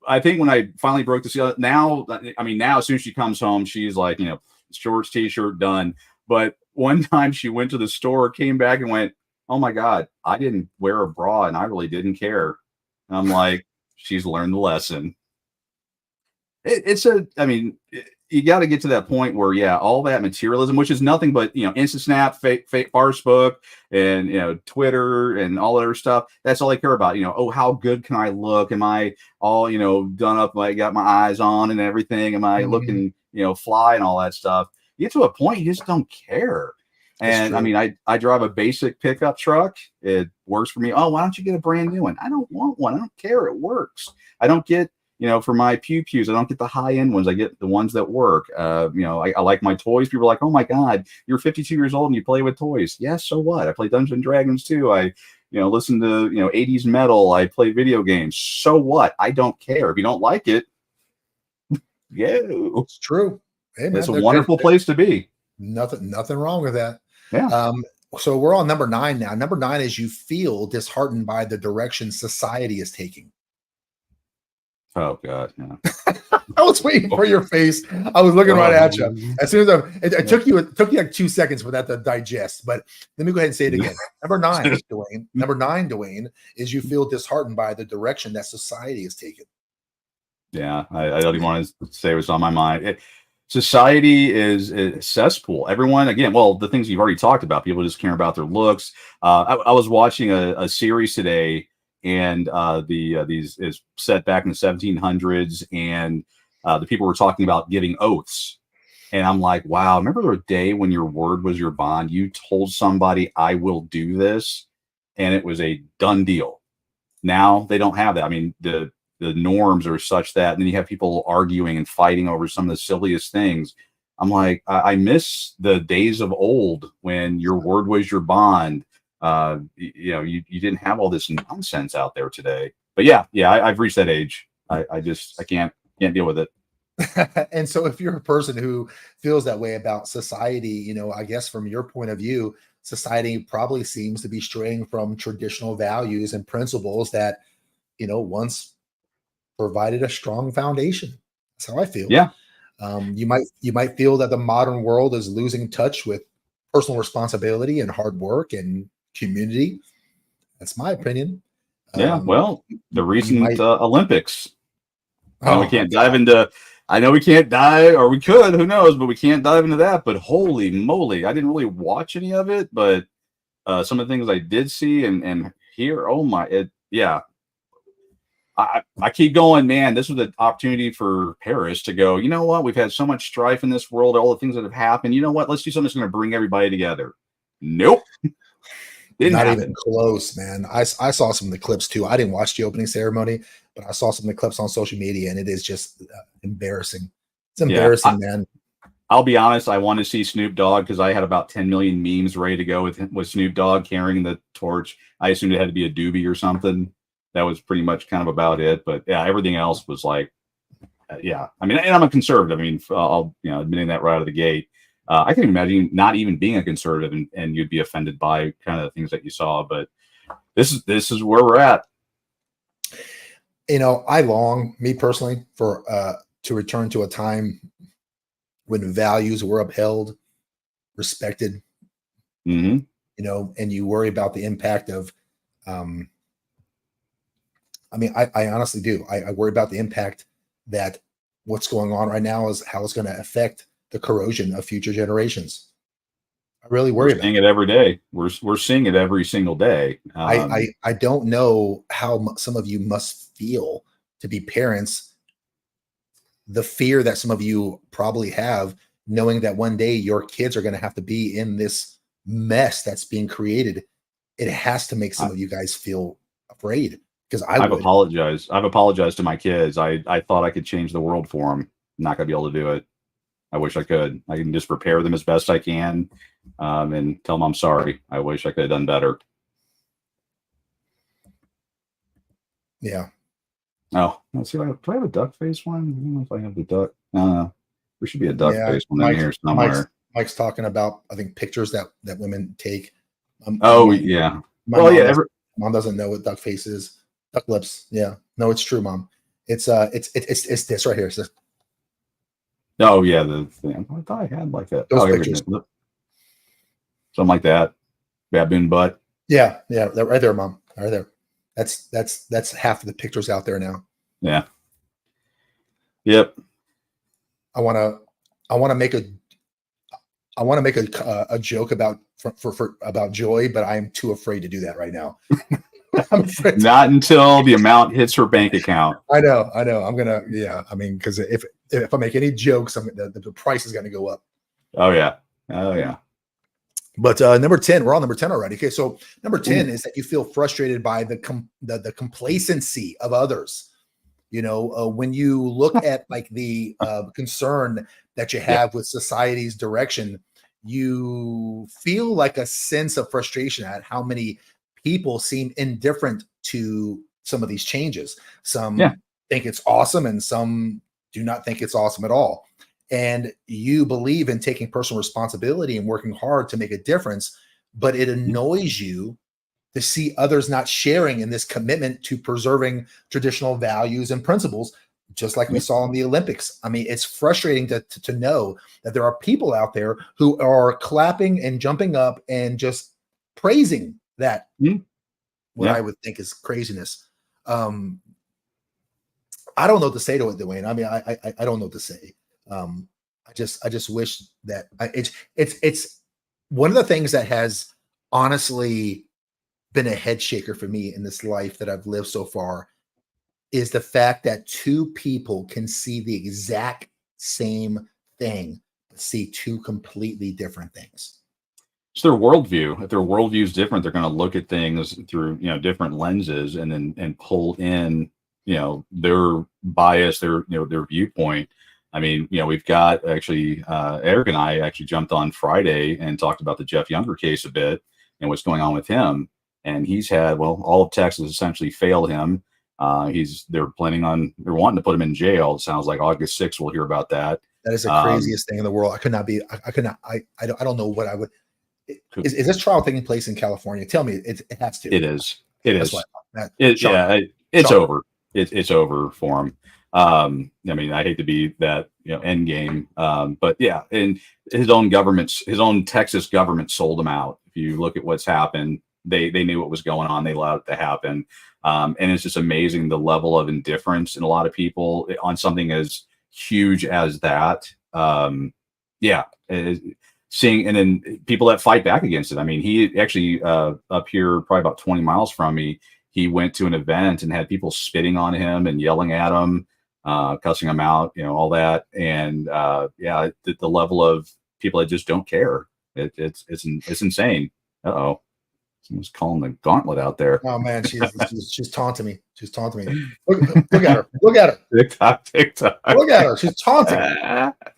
I think when I finally broke the seal, now, I mean, now as soon as she comes home, she's like, shorts, t-shirt, done. But one time she went to the store, came back and went, "Oh my God, I didn't wear a bra and I really didn't care." And I'm like, she's learned the lesson. You got to get to that point where, yeah, all that materialism, which is nothing but, Instant Snap, fake Facebook, and, Twitter and all that other stuff. That's all I care about. Oh, how good can I look? Am I all, done up? I got my eyes on and everything. Am I looking, fly and all that stuff? You get to a point, you just don't care. And I mean, I drive a basic pickup truck. It works for me. Oh, why don't you get a brand new one? I don't want one. I don't care. It works. I don't get, for my pews, I don't get the high end ones. I get the ones that work. I like my toys. People are like, "Oh my God, you're 52 years old and you play with toys." Yes, so what? I play Dungeons and Dragons too. I, listen to, 80s metal. I play video games. So what? I don't care. If you don't like it, yeah, it's true. Hey, man, it's a wonderful place to be. Nothing wrong with that. Yeah. So we're on number 9 now. Number 9 is you feel disheartened by the direction society is taking. Oh God! Yeah. I was waiting for your face. I was looking right at you. As soon as it took you like 2 seconds for that to digest. But let me go ahead and say it again. Number 9, Dewayne. Number 9, Dewayne, is you feel disheartened by the direction that society is taking. Yeah, I don't even want to say what's on my mind. Society is a cesspool. Everyone, again, well, the things you've already talked about. People just care about their looks. I was watching a series today. And these is set back in the 1700s, and the people were talking about giving oaths, and I'm like, wow, remember the day when your word was your bond? You told somebody, "I will do this," and it was a done deal. Now they don't have that. I mean, the norms are such that, and then you have people arguing and fighting over some of the silliest things. I'm like, I miss the days of old when your word was your bond. You didn't have all this nonsense out there today. But yeah, I've reached that age. I can't deal with it. And so if you're a person who feels that way about society, I guess from your point of view, society probably seems to be straying from traditional values and principles that, once provided a strong foundation. That's how I feel. Yeah. You might feel that the modern world is losing touch with personal responsibility and hard work and community. That's my opinion. Yeah, well, the recent Olympics. Oh, we can't dive into. I know we can't dive, or we could. Who knows? But we can't dive into that. But holy moly, I didn't really watch any of it, but some of the things I did see and hear. Oh my! I keep going, man. This was an opportunity for Paris to go. You know what? We've had so much strife in this world. All the things that have happened. You know what? Let's do something that's going to bring everybody together. Nope. Not even close, man. I saw some of the clips too. I didn't watch the opening ceremony, but I saw some of the clips on social media, and it is just embarrassing. It's embarrassing, man. I'll be honest. I want to see Snoop Dogg because I had about 10 million memes ready to go with Snoop Dogg carrying the torch. I assumed it had to be a doobie or something. That was pretty much kind of about it. But yeah, everything else was like, yeah. I mean, and I'm a conservative. I mean, I'll admitting that right out of the gate. I can imagine not even being a conservative and you'd be offended by kind of the things that you saw, but this is where we're at. I long, me personally, for to return to a time when values were upheld, respected, and you worry about the impact of, I honestly do. I worry about the impact that what's going on right now is how it's going to affect the corrosion of future generations. I really worry about it. We're seeing it every day. We're seeing it every single day. I don't know how some of you must feel to be parents. The fear that some of you probably have, knowing that one day your kids are going to have to be in this mess that's being created. It has to make some of you guys feel afraid. Because I've apologized. I've apologized to my kids. I thought I could change the world for them. I'm not going to be able to do it. I wish I could. I can just prepare them as best I can and tell them I'm sorry. I wish I could have done better. Yeah. Oh, let's see. Do I have a duck face one? I don't know if I have the duck. There should be a duck face one in here somewhere. Mike's talking about, I think, pictures that women take. Yeah. Mom doesn't know what duck face is. Duck lips. Yeah. No, it's true, Mom. It's this right here. It's this, Oh yeah, the thing. I thought I had like that. those Oh, here we pictures. go. Something like that. Baboon butt. Yeah, that right there, Mom. Right there. That's half of the pictures out there now. Yeah. Yep. I want to make a joke about about Joy, but I'm too afraid to do that right now. I'm afraid Not until the amount hits her bank account. I know. I'm gonna, yeah. I mean, because if I make any jokes, the price is gonna go up. Oh yeah. Oh yeah. But number 10, we're on number 10 already. Okay, so number 10 is that you feel frustrated by the complacency of others. You know, when you look at like the concern that you have with society's direction, you feel like a sense of frustration at how many people seem indifferent to some of these changes. Some think it's awesome, and some do not think it's awesome at all. And you believe in taking personal responsibility and working hard to make a difference, but it annoys you to see others not sharing in this commitment to preserving traditional values and principles, just like we saw in the Olympics. I mean, it's frustrating to know that there are people out there who are clapping and jumping up and just praising that, what I would think is craziness. I don't know what to say to it, Dewayne. I mean, I don't know what to say. I just wish that it's one of the things that has honestly been a head shaker for me in this life that I've lived so far is the fact that two people can see the exact same thing, but see two completely different things. It's their worldview. If their worldview is different, they're going to look at things through, different lenses and pull in, their bias, their viewpoint. I mean, we've got actually Eric and I actually jumped on Friday and talked about the Jeff Younger case a bit and what's going on with him. And he's had, all of Texas essentially failed him. They're wanting to put him in jail. It sounds like August 6th, we'll hear about that. That is the craziest thing in the world. I don't know what I would. Is this trial taking place in California? Tell me, it has to. It is. It is. It's over. It's over for him. I mean, I hate to be that, end game. But yeah, and his own Texas government sold him out. If you look at what's happened, they knew what was going on. They allowed it to happen. And it's just amazing the level of indifference in a lot of people on something as huge as that. Seeing, and then people that fight back against it. I mean, he actually, up here, probably about 20 miles from me, he went to an event and had people spitting on him and yelling at him, cussing him out, all that. And the level of people that just don't care. It's insane. Uh-oh. Someone's calling the gauntlet out there. Oh man, she's taunting me. She's taunting me. Look at her. Look at her. TikTok. Look at her. She's taunting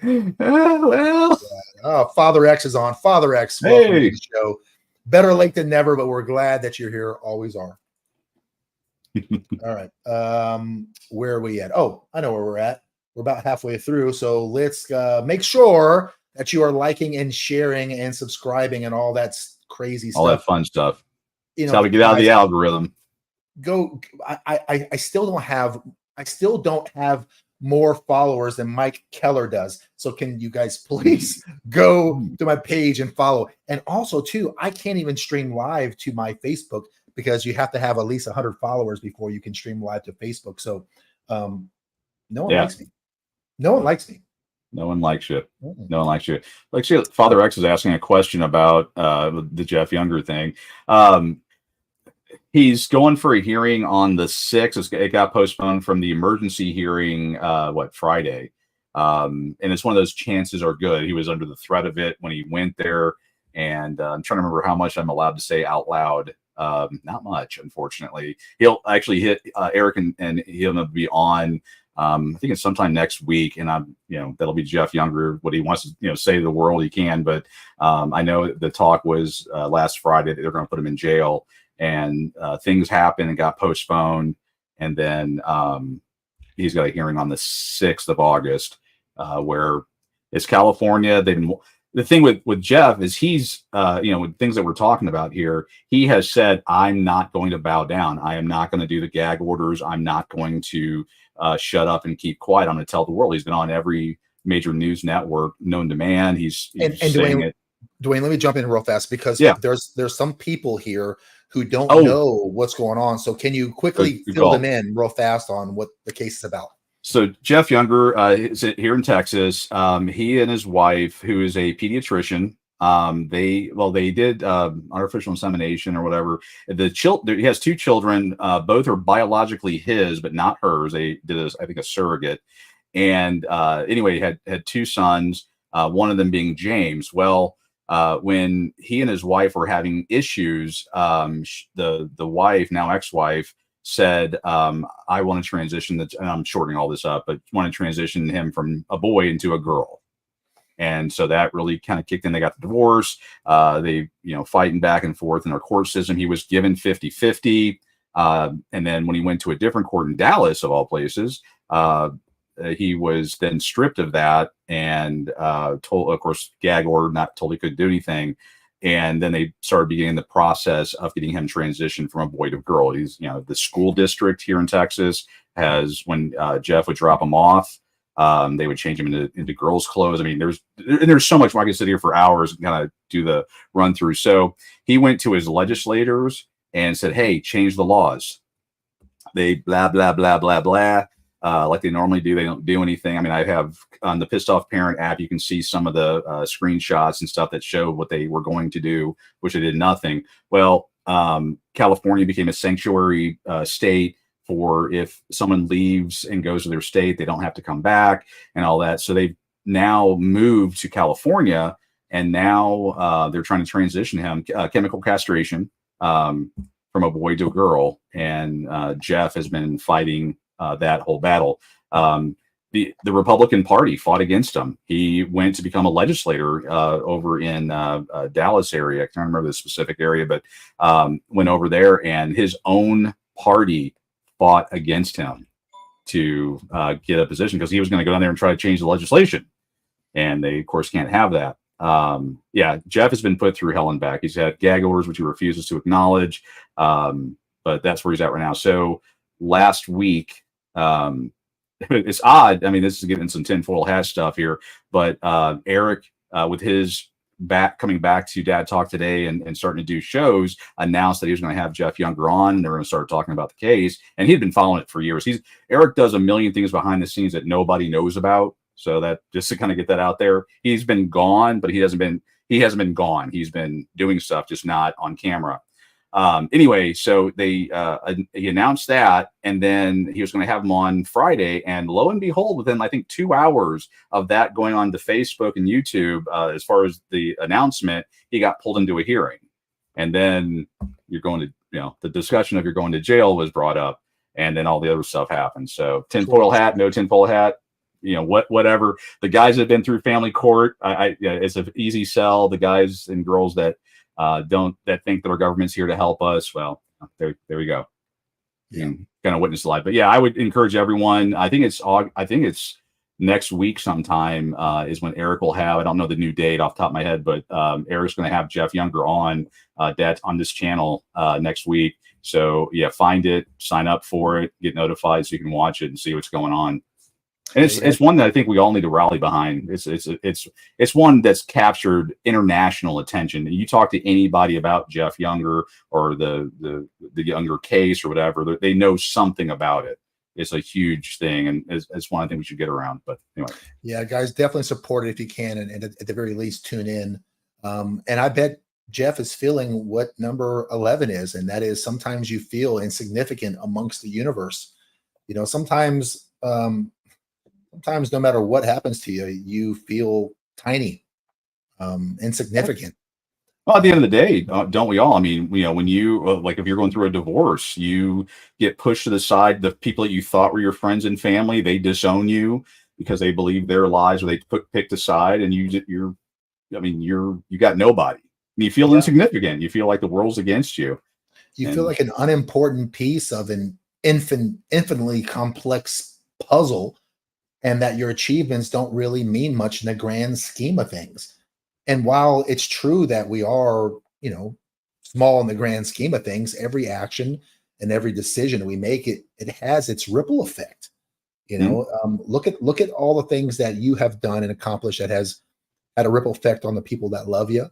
me. Well. Oh, Father X is on. Father X, welcome to the show. Better late than never, but we're glad that you're here. Always are. All right. Where are we at? Oh, I know where we're at. We're about halfway through. So let's make sure that you are liking and sharing and subscribing and all that crazy stuff. All that fun stuff. It's how we get out of the algorithm. I still don't have more followers than Mike Keller does. So can you guys please go to my page and follow? And also too, I can't even stream live to my Facebook because you have to have at least 100 followers before you can stream live to Facebook. So no one likes me. No one likes me. No one likes you. No one likes you. Like, see, Father X is asking a question about the Jeff Younger thing. He's going for a hearing on the 6th. It got postponed from the emergency hearing, Friday. And it's one of those chances are good. He was under the threat of it when he went there. And I'm trying to remember how much I'm allowed to say out loud. Not much, unfortunately. He'll actually hit Eric and he'll be on. I think it's sometime next week, and that'll be Jeff Younger. What he wants to, say to the world, he can. But I know the talk was last Friday that they're going to put him in jail, and things happened and got postponed, and then he's got a hearing on the 6th of August, where it's California. the thing with Jeff is he's, with things that we're talking about here, he has said, I'm not going to bow down. I am not going to do the gag orders. I'm not going to shut up and keep quiet. I'm going to tell the world. He's been on every major news network known to man. He's and saying it. Dwayne, let me jump in real fast because there's some people here who don't know what's going on. So can you quickly fill them in real fast on what the case is about? So Jeff Younger is here in Texas. He and his wife, who is a pediatrician, they did artificial insemination or whatever. He has 2 children. Both are biologically his, but not hers. They did, I think, a surrogate. And anyway, had 2 sons. One of them being James. Well, when he and his wife were having issues, the wife, now ex-wife, said, I want to transition and I'm shortening all this up, but want to transition him from a boy into a girl. And so that really kind of kicked in. They got the divorce. They, fighting back and forth in our court system. He was given 50-50. And then when he went to a different court in Dallas, of all places, he was then stripped of that and told, of course, gag order, not told he couldn't do anything. And then they started beginning the process of getting him transitioned from a boy to a girl. He's, the school district here in Texas has, when Jeff would drop him off, they would change him into girls' clothes. I mean, there's so much more. I could sit here for hours and kind of do the run through. So he went to his legislators and said, hey, change the laws. They blah, blah, blah, blah, blah. Like they normally do. They don't do anything. I mean, I have on the Pissed Off Parent app, you can see some of the screenshots and stuff that show what they were going to do, which they did nothing. Well, California became a sanctuary state for if someone leaves and goes to their state, they don't have to come back and all that. So they've now moved to California, and now they're trying to transition him, chemical castration, from a boy to a girl. And Jeff has been fighting that whole battle. The Republican Party fought against him. He went to become a legislator over in Dallas area. I can't remember the specific area, but went over there, and his own party fought against him to get a position because he was going to go down there and try to change the legislation. And they, of course, can't have that. Jeff has been put through hell and back. He's had gag orders, which he refuses to acknowledge. But that's where he's at right now. So last week, it's odd. I mean, this is getting some tinfoil hat stuff here, but Eric, with his coming back to Dad Talk Today and starting to do shows, announced that he was going to have Jeff Younger on, and they're going to start talking about the case. And he'd been following it for years. Eric does a million things behind the scenes that nobody knows about. So that, just to kind of get that out there, he's been gone, but he hasn't been gone. He's been doing stuff, just not on camera. Anyway, so he announced that, and then he was going to have him on Friday, and lo and behold, within I think 2 hours of that going on to Facebook and YouTube, as far as the announcement, he got pulled into a hearing, and then you're going to, the discussion of you're going to jail was brought up, and then all the other stuff happened. So tinfoil hat, no tinfoil hat, whatever. The guys that have been through family court, it's an easy sell. The guys and girls that think that our government's here to help us. Well, there we go. Yeah, kind of witness life. But yeah, I would encourage everyone. I think it's next week sometime is when Eric will have. I don't know the new date off the top of my head, but Eric's going to have Jeff Younger on on this channel next week. So yeah, find it, sign up for it, get notified so you can watch it and see what's going on. And it's one that I think we all need to rally behind. It's one that's captured international attention. You talk to anybody about Jeff Younger or the Younger case or whatever, they know something about it. It's a huge thing, and it's one I think we should get around. But anyway, yeah, guys, definitely support it if you can, and at the very least tune in. And I bet Jeff is feeling what number 11 is, and that is sometimes you feel insignificant amongst the universe. Sometimes no matter what happens to you, you feel tiny, insignificant. Well, at the end of the day, don't we all? I mean, when you like, if you're going through a divorce, you get pushed to the side. The people that you thought were your friends and family, they disown you because they believe their lies, or they picked a side, and you got nobody. And you feel insignificant. You feel like the world's against you. You feel like an unimportant piece of an infinitely complex puzzle, and that your achievements don't really mean much in the grand scheme of things. And while it's true that we are, small in the grand scheme of things, every action and every decision we make, it has its ripple effect. Mhm. Look at all the things that you have done and accomplished that has had a ripple effect on the people that love you,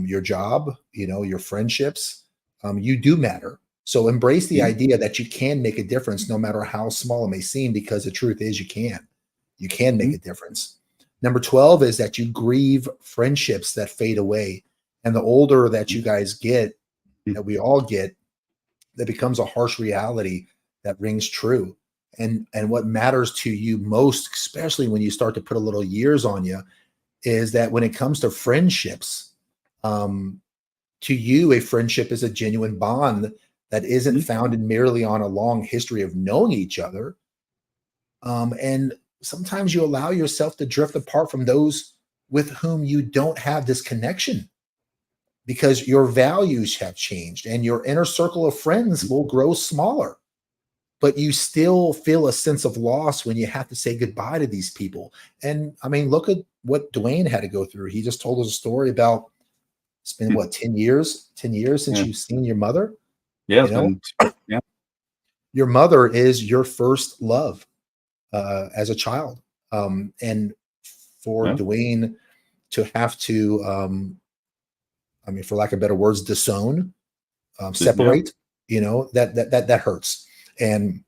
your job, your friendships. You do matter. So embrace the Mhm. idea that you can make a difference no matter how small it may seem, because the truth is you can. You can make Mhm. a difference. Number 12 is that you grieve friendships that fade away. And the older that you guys get, Mhm. that we all get, that becomes a harsh reality that rings true. And what matters to you most, especially when you start to put a little years on you, is that when it comes to friendships, um, to you, a friendship is a genuine bond that isn't Mhm. founded merely on a long history of knowing each other. And sometimes you allow yourself to drift apart from those with whom you don't have this connection, because your values have changed and your inner circle of friends will grow smaller. But you still feel a sense of loss when you have to say goodbye to these people. And I mean, look at what Dwayne had to go through. He just told us a story about, it's been Mhm. what, 10 years? 10 years since Yeah. you've seen your mother? Yeah. You It's know, been, yeah. your mother is your first love as a child. And for Yeah. Dwayne to have to, I mean, for lack of better words, disown, Yeah. separate, that hurts. And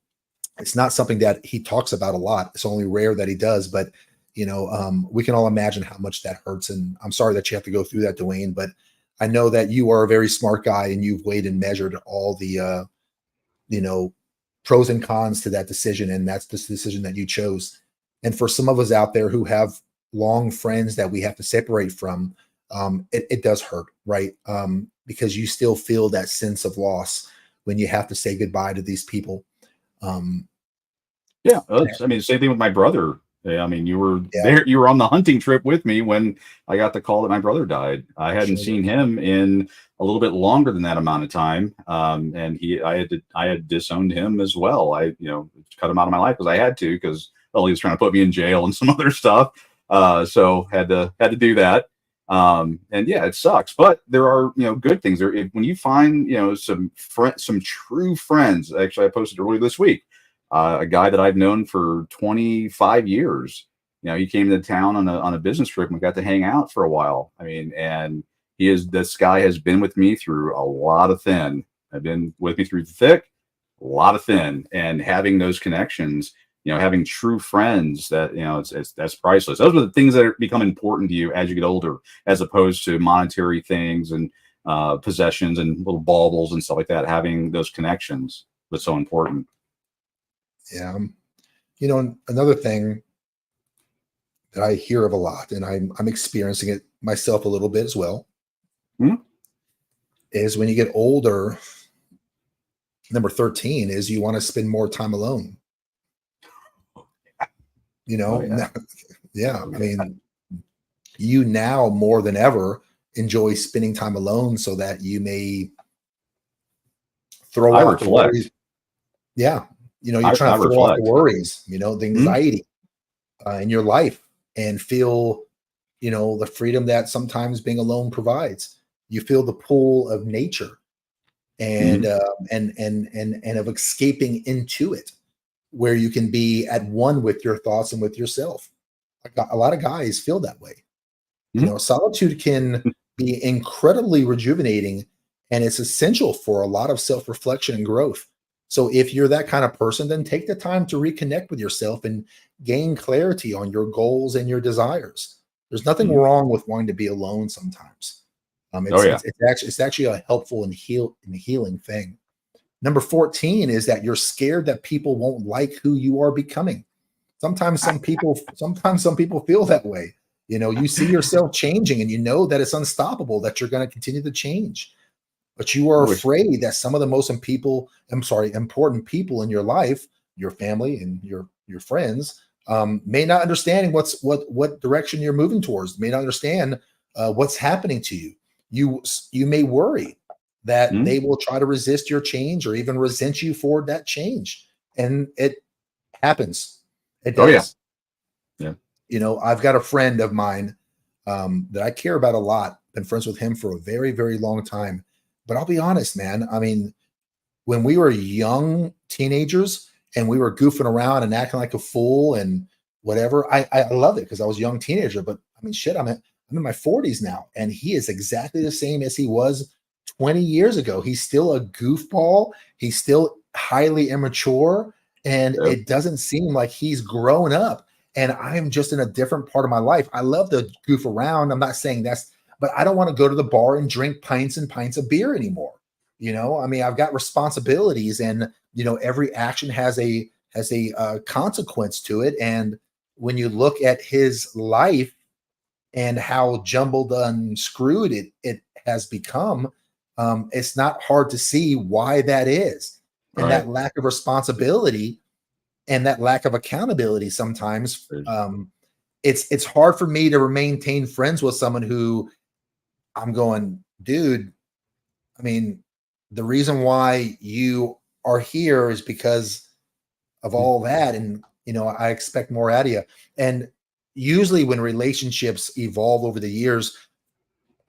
it's not something that he talks about a lot. It's only rare that he does, but we can all imagine how much that hurts. And I'm sorry that you have to go through that, Dwayne, but I know that you are a very smart guy and you've weighed and measured all the, you know, pros and cons to that decision. And that's the decision that you chose. And for some of us out there who have long friends that we have to separate from, it does hurt, right? Because you still feel that sense of loss when you have to say goodbye to these people. Um, Yeah, I mean, same thing with my brother. Yeah, I mean, you were yeah, there, you were on the hunting trip with me when I got the call that my brother died. I hadn't sure seen was. him in a little bit longer than that amount of time. And I had disowned him as well. Cut him out of my life because I had to, because, well, he was trying to put me in jail and some other stuff. So had to do that. And yeah, it sucks, but there are, good things there. When you find, some true friends. Actually, I posted earlier this week, a guy that I've known for 25 years. He came to town on a business trip, and we got to hang out for a while. I mean, and this guy has been with me through a lot of thin. I've been with me through the thick, a lot of thin, and having those connections, having true friends, that, that's priceless. Those are the things that become important to you as you get older, as opposed to monetary things and possessions and little baubles and stuff like that. Having those connections was so important. Yeah. Another thing that I hear of a lot, and I'm experiencing it myself a little bit as well, Hmm? is when you get older, number 13 is you want to spend more time alone. You Oh know, yeah. yeah. Oh I yeah. mean, you now more than ever enjoy spending time alone so that you may throw I off the worries. reflect. Yeah. You're I trying to throw off the reflect. worries, the Hmm? anxiety in your life, and feel, the freedom that sometimes being alone provides. You feel the pull of nature and Hmm? and of escaping into it, where you can be at one with your thoughts and with yourself. A lot of guys feel that way. Hmm? Solitude can be incredibly rejuvenating, and it's essential for a lot of self-reflection and growth. So if you're that kind of person, then take the time to reconnect with yourself and gain clarity on your goals and your desires. There's nothing Hmm? wrong with wanting to be alone sometimes. Oh It's yeah. it's it's actually a helpful and healing thing. Number 14 is that you're scared that people won't like who you are becoming. Sometimes some people feel that way. You see yourself changing and you know that it's unstoppable, that you're going to continue to change. But you are I wish. afraid that some of the important people in your life, your family and your friends, may not understand what direction you're moving towards, may not understand what's happening to you. You may worry that Hmm? they will try to resist your change or even resent you for that change. And it happens. It Oh yeah. does. Yeah. I've got a friend of mine. that I care about a lot. Been friends with him for a very, very long time. But I'll be honest, man. I mean, when we were young teenagers and we were goofing around and acting like a fool and whatever, I loved it because I was a young teenager. But I mean, shit, I'm in my 40s now, and he is exactly the same as he was 20 years ago. He's still a goofball. He's still highly immature, and Yep. it doesn't seem like he's grown up. And I'm just in a different part of my life. I love to goof around. I'm not saying that's, but I don't want to go to the bar and drink pints and pints of beer anymore. You know, I mean, I've got responsibilities, and every action has a consequence to it. And when you look at his life and how jumbled and screwed it has become, it's not hard to see why that is. And Right. that lack of responsibility and that lack of accountability sometimes, it's hard for me to maintain friends with someone who I'm going, dude, I mean, the reason why you are here is because of all that. And, I expect more out of you. And usually when relationships evolve over the years,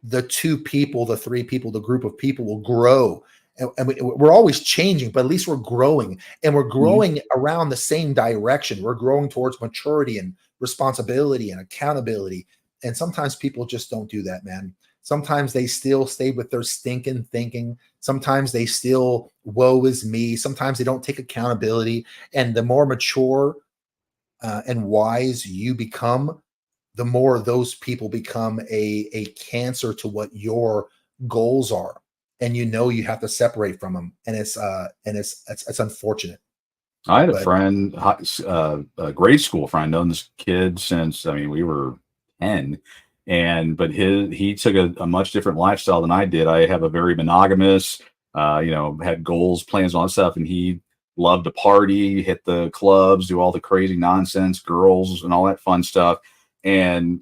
the two people, the three people, the group of people will grow. And we're always changing, but at least we're growing, and we're growing around the same direction. We're growing towards maturity and responsibility and accountability. And sometimes people just don't do that, man. Sometimes they still stay with their stinking thinking. Sometimes they still, woe is me. Sometimes they don't take accountability. And the more mature and wise you become, the more those people become a cancer to what your goals are. And you have to separate from them. And it's unfortunate. I had a But friend, a grade school friend, known this kid since, I mean, we were 10. But he took a much different lifestyle than I did. I have a very monogamous, had goals, plans, all that stuff. And he loved to party, hit the clubs, do all the crazy nonsense, girls and all that fun stuff. And,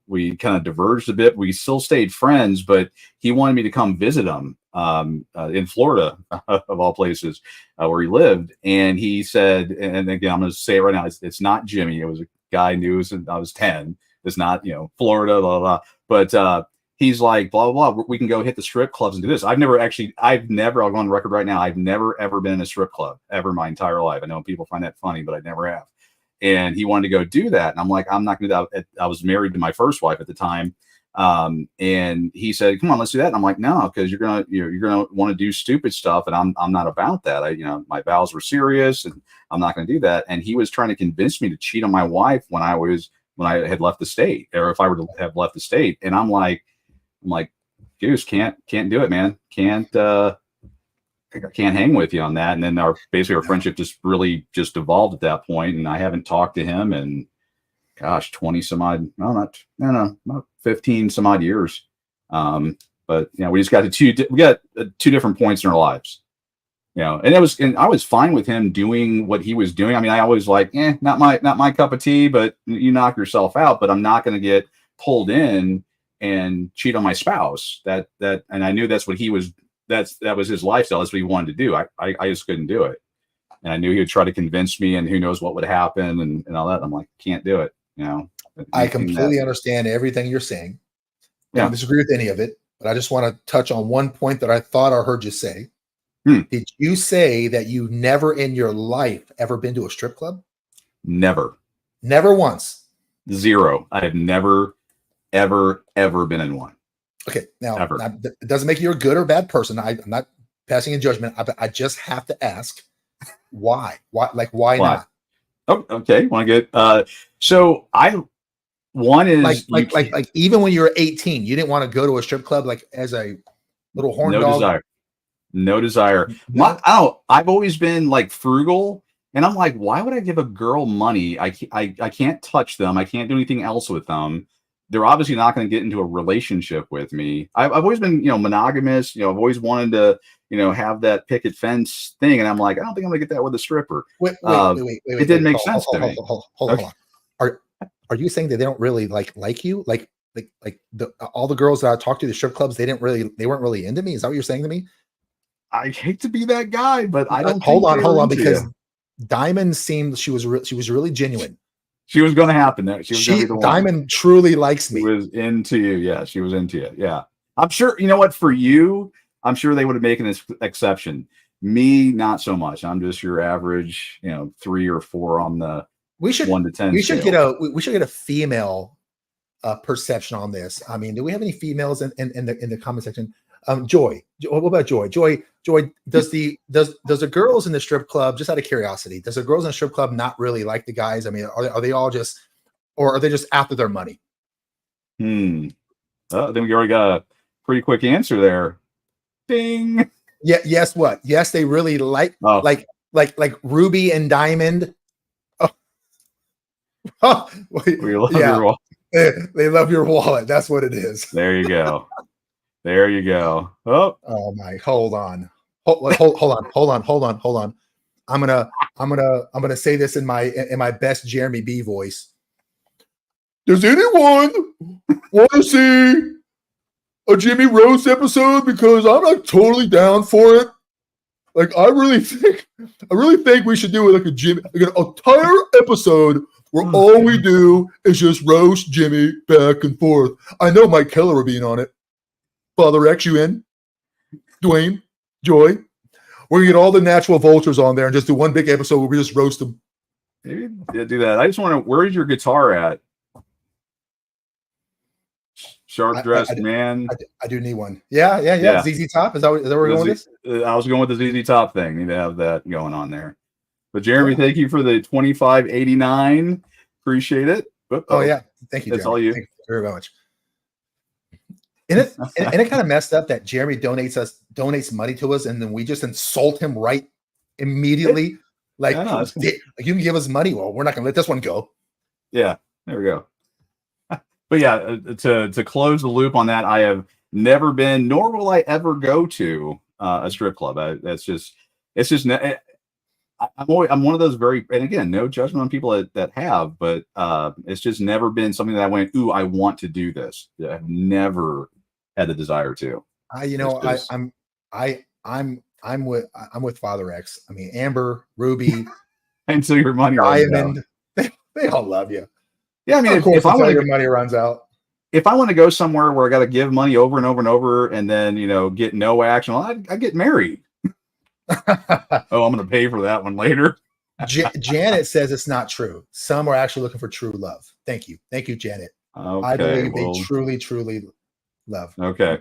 we kind of diverged a bit. We still stayed friends, but he wanted me to come visit him in Florida, of all places, where he lived. And he said, and again, I'm going to say it right now, it's not Jimmy. It was a guy I knew since I was 10. It's not, Florida, blah, blah, blah. But he's like, blah, blah, blah. We can go hit the strip clubs and do this. I'll go on record right now. I've never, ever been in a strip club ever in my entire life. I know people find that funny, but I never have. And he wanted to go do that. And I'm like, I'm not going to do that. I was married to my first wife at the time. And he said, come on, let's do that. And I'm like, no, because you're going to want to do stupid stuff. And I'm not about that. My vows were serious, and I'm not going to do that. And he was trying to convince me to cheat on my wife when I had left the state, or if I were to have left the state. And I'm like, Goose, can't do it, man. I can't hang with you on that. And then our friendship just really just evolved at that point. And I haven't talked to him in, gosh, 20 some odd, not 15 some odd years. But we just got to two different points in our lives, and I was fine with him doing what he was doing. I mean, I always like, not my cup of tea, but you knock yourself out. But I'm not going to get pulled in and cheat on my spouse. And I knew that's what he was. That was his lifestyle. That's what he wanted to do. I just couldn't do it. And I knew he would try to convince me, and who knows what would happen and all that. I'm like, can't do it. I completely understand everything you're saying. I don't disagree with any of it, but I just want to touch on one point that I thought I heard you say. Did you say that you never in your life ever been to a strip club? Never. Never once. Zero. I have never, ever, ever been in one. Okay. Now, it doesn't make you a good or bad person. I'm not passing a judgment. I just have to ask why? Why not? Oh, okay. Want to get, so one is like even when you were 18, you didn't want to go to a strip club, like as a little horn dog. No desire. I've always been like frugal, and I'm like, why would I give a girl money? I can't touch them. I can't do anything else with them. They're obviously not going to get into a relationship with me. I've always been, monogamous. I've always wanted to, have that picket fence thing. And I'm like, I don't think I'm going to get that with a stripper. Wait. It didn't make sense to me. Hold on. Are you saying that they don't really like you? Like all the girls that I talked to, the strip clubs, they weren't really into me. Is that what you're saying to me? I hate to be that guy, but I don't. Hold on, because Diamond seemed she was really genuine. She was going to happen. She was going to be the one. Diamond truly likes me. She was into you. Yeah, she was into you. Yeah. I'm sure, you know what, for you, I'm sure they would have made an exception. Me, not so much. I'm just your average, 3 or 4 on the 1 to 10. We should get a female perception on this. I mean, do we have any females in the comment section? Joy. What about Joy? Joy, does the girls in the strip club, just out of curiosity, does the girls in the strip club not really like the guys? I mean, are they all just, or are they just after their money? I think we already got a pretty quick answer there. Ding. Yeah. Yes. What? Yes, they really like Ruby and Diamond. Oh, we love your wallet. They love your wallet. That's what it is. There you go. There you go. Oh my! Hold on. I'm gonna say this in my best Jeremy B voice. Does anyone want to see a Jimmy Roast episode? Because I'm like totally down for it. Like I really think we should do like an entire episode where all we do is just roast Jimmy back and forth. I know Mike Keller will be in on it. Father X, you in? Dwayne, Joy. We're gonna get all the natural vultures on there and just do one big episode where we just roast them. Maybe do that. I just want to. Where's your guitar at? Sharp dressed man. I do need one. Yeah. ZZ Top. Is that where we're going with this? I was going with the ZZ Top thing. Need to have that going on there. But Jeremy, thank you for the 25.89. Appreciate it. Oh yeah, thank you. That's Jeremy. all you. Thank you very much. And it kind of messed up that Jeremy donates money to us, and then we just insult him right immediately. Like, you can give us money. Well, we're not gonna let this one go. Yeah, there we go. But yeah, to close the loop on that, I have never been, nor will I ever go to a strip club. I'm one of those and again, no judgment on people that have, but it's just never been something that I went, ooh, I want to do this. I've never had the desire to. I'm with Father X. I mean, Amber, Ruby, and so your money Diamond, they all love you. Yeah, I mean, if I want your money runs out. If I want to go somewhere where I got to give money over and over and over, and then get no action, I get married. I'm going to pay for that one later. Janet says it's not true. Some are actually looking for true love. Thank you, Janet. Okay, I believe they truly love. Okay.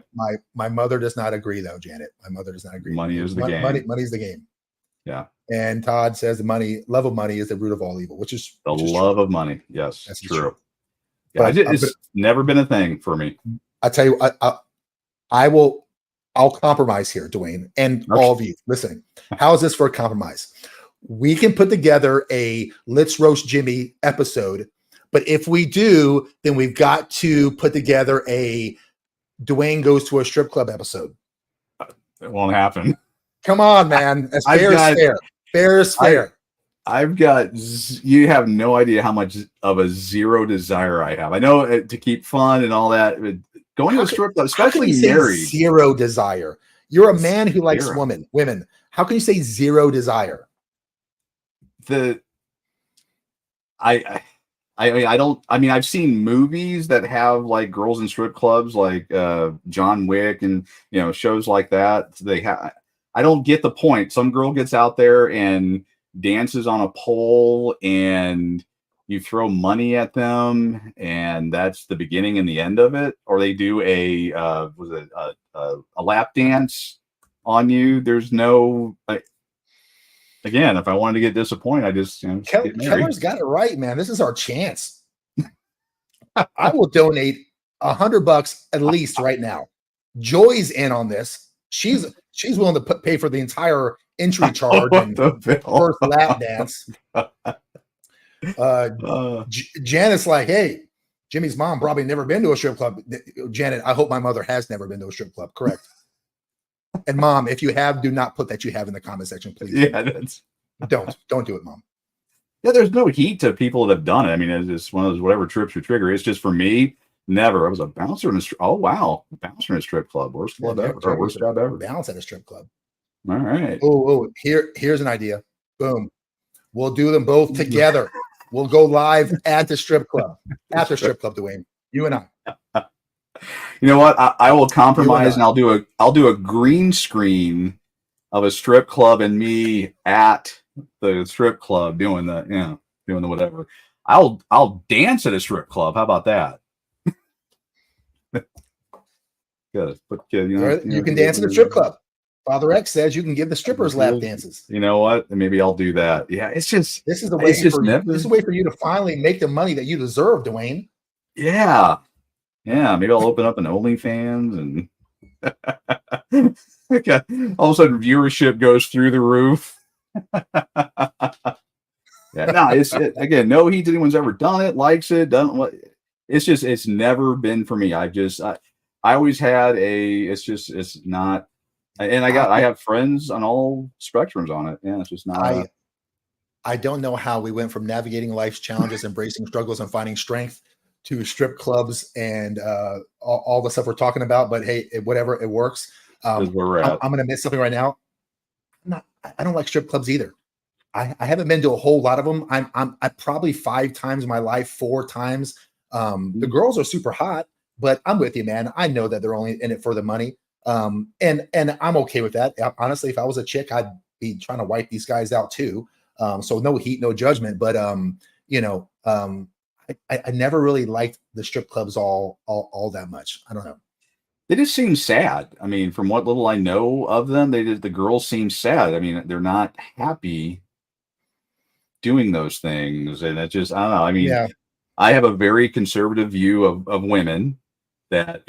My mother does not agree, though, Janet. My mother does not agree. Money is the game. Money's the game. Yeah. And Todd says love of money is the root of all evil, which is love of money. Yes, that's true. Yeah, it's never been a thing for me. I tell you, I'll compromise here, Dwayne, and all of you listening. How is this for a compromise? We can put together a Let's Roast Jimmy episode, but if we do, then we've got to put together a Dwayne Goes to a Strip Club episode. It won't happen. Come on, man. That's fair is fair. Fair is fair. You have no idea how much of a zero desire I have. I know to keep fun and all that. Going to a strip club, especially married. Zero desire. You're a man who likes women. How can you say zero desire? I've seen movies that have like girls in strip clubs, like John Wick and shows like that. I don't get the point. Some girl gets out there and dances on a pole, and you throw money at them, and that's the beginning and the end of it. Or they do a lap dance on you. There's no. Again, if I wanted to get disappointed, I just Keller's got it right, man. This is our chance. I will donate $100 at least right now. Joy's in on this. She's willing to pay for the entire entry charge and first lap dance. Janet's like, hey, Jimmy's mom probably never been to a strip club. Janet, I hope my mother has never been to a strip club. Correct. And Mom, if you have, do not put that you have in the comment section, please. Yeah, don't do it, Mom. Yeah, there's no heat to people that have done it. I mean, it's just one of those whatever trips you trigger. It's just for me, never. I was a bouncer in a bouncer in a strip club. Worst club ever. Or worst job ever. Bounce at a strip club. All right. Here's an idea. Boom. We'll do them both together. We'll go live at the strip club. At the strip club, Dewayne. You and I. You know what? I will compromise, and I'll do a green screen of a strip club and me at the strip club doing the whatever. I'll dance at a strip club. How about that? Good. But you can dance at a strip club. Father X says you can give the strippers lap dances. You know what? Maybe I'll do that. Yeah, it's just this is the way for you to finally make the money that you deserve, Dewayne. Yeah. Yeah, maybe I'll open up an OnlyFans and okay. All of a sudden viewership goes through the roof. Yeah, no, again, no heat to anyone's ever done it, likes it, doesn't what it's never been for me. I always had it's not, and I have friends on all spectrums on it. Yeah, it's just not. I don't know how we went from navigating life's challenges, embracing struggles, and finding strength to strip clubs and all the stuff we're talking about. But hey, whatever, it works. Where we're at. I'm going to miss something right now. I don't like strip clubs either. I haven't been to a whole lot of them. I probably 5 times in my life, 4 times. The girls are super hot, but I'm with you, man. I know that they're only in it for the money. And I'm okay with that. Honestly, if I was a chick, I'd be trying to wipe these guys out too. So no heat, no judgment. But I never really liked the strip clubs all that much. I don't know. They just seem sad. I mean, from what little I know of them, the girls seem sad. I mean, they're not happy doing those things. And it's just, I don't know. I mean, yeah. I have a very conservative view of women that,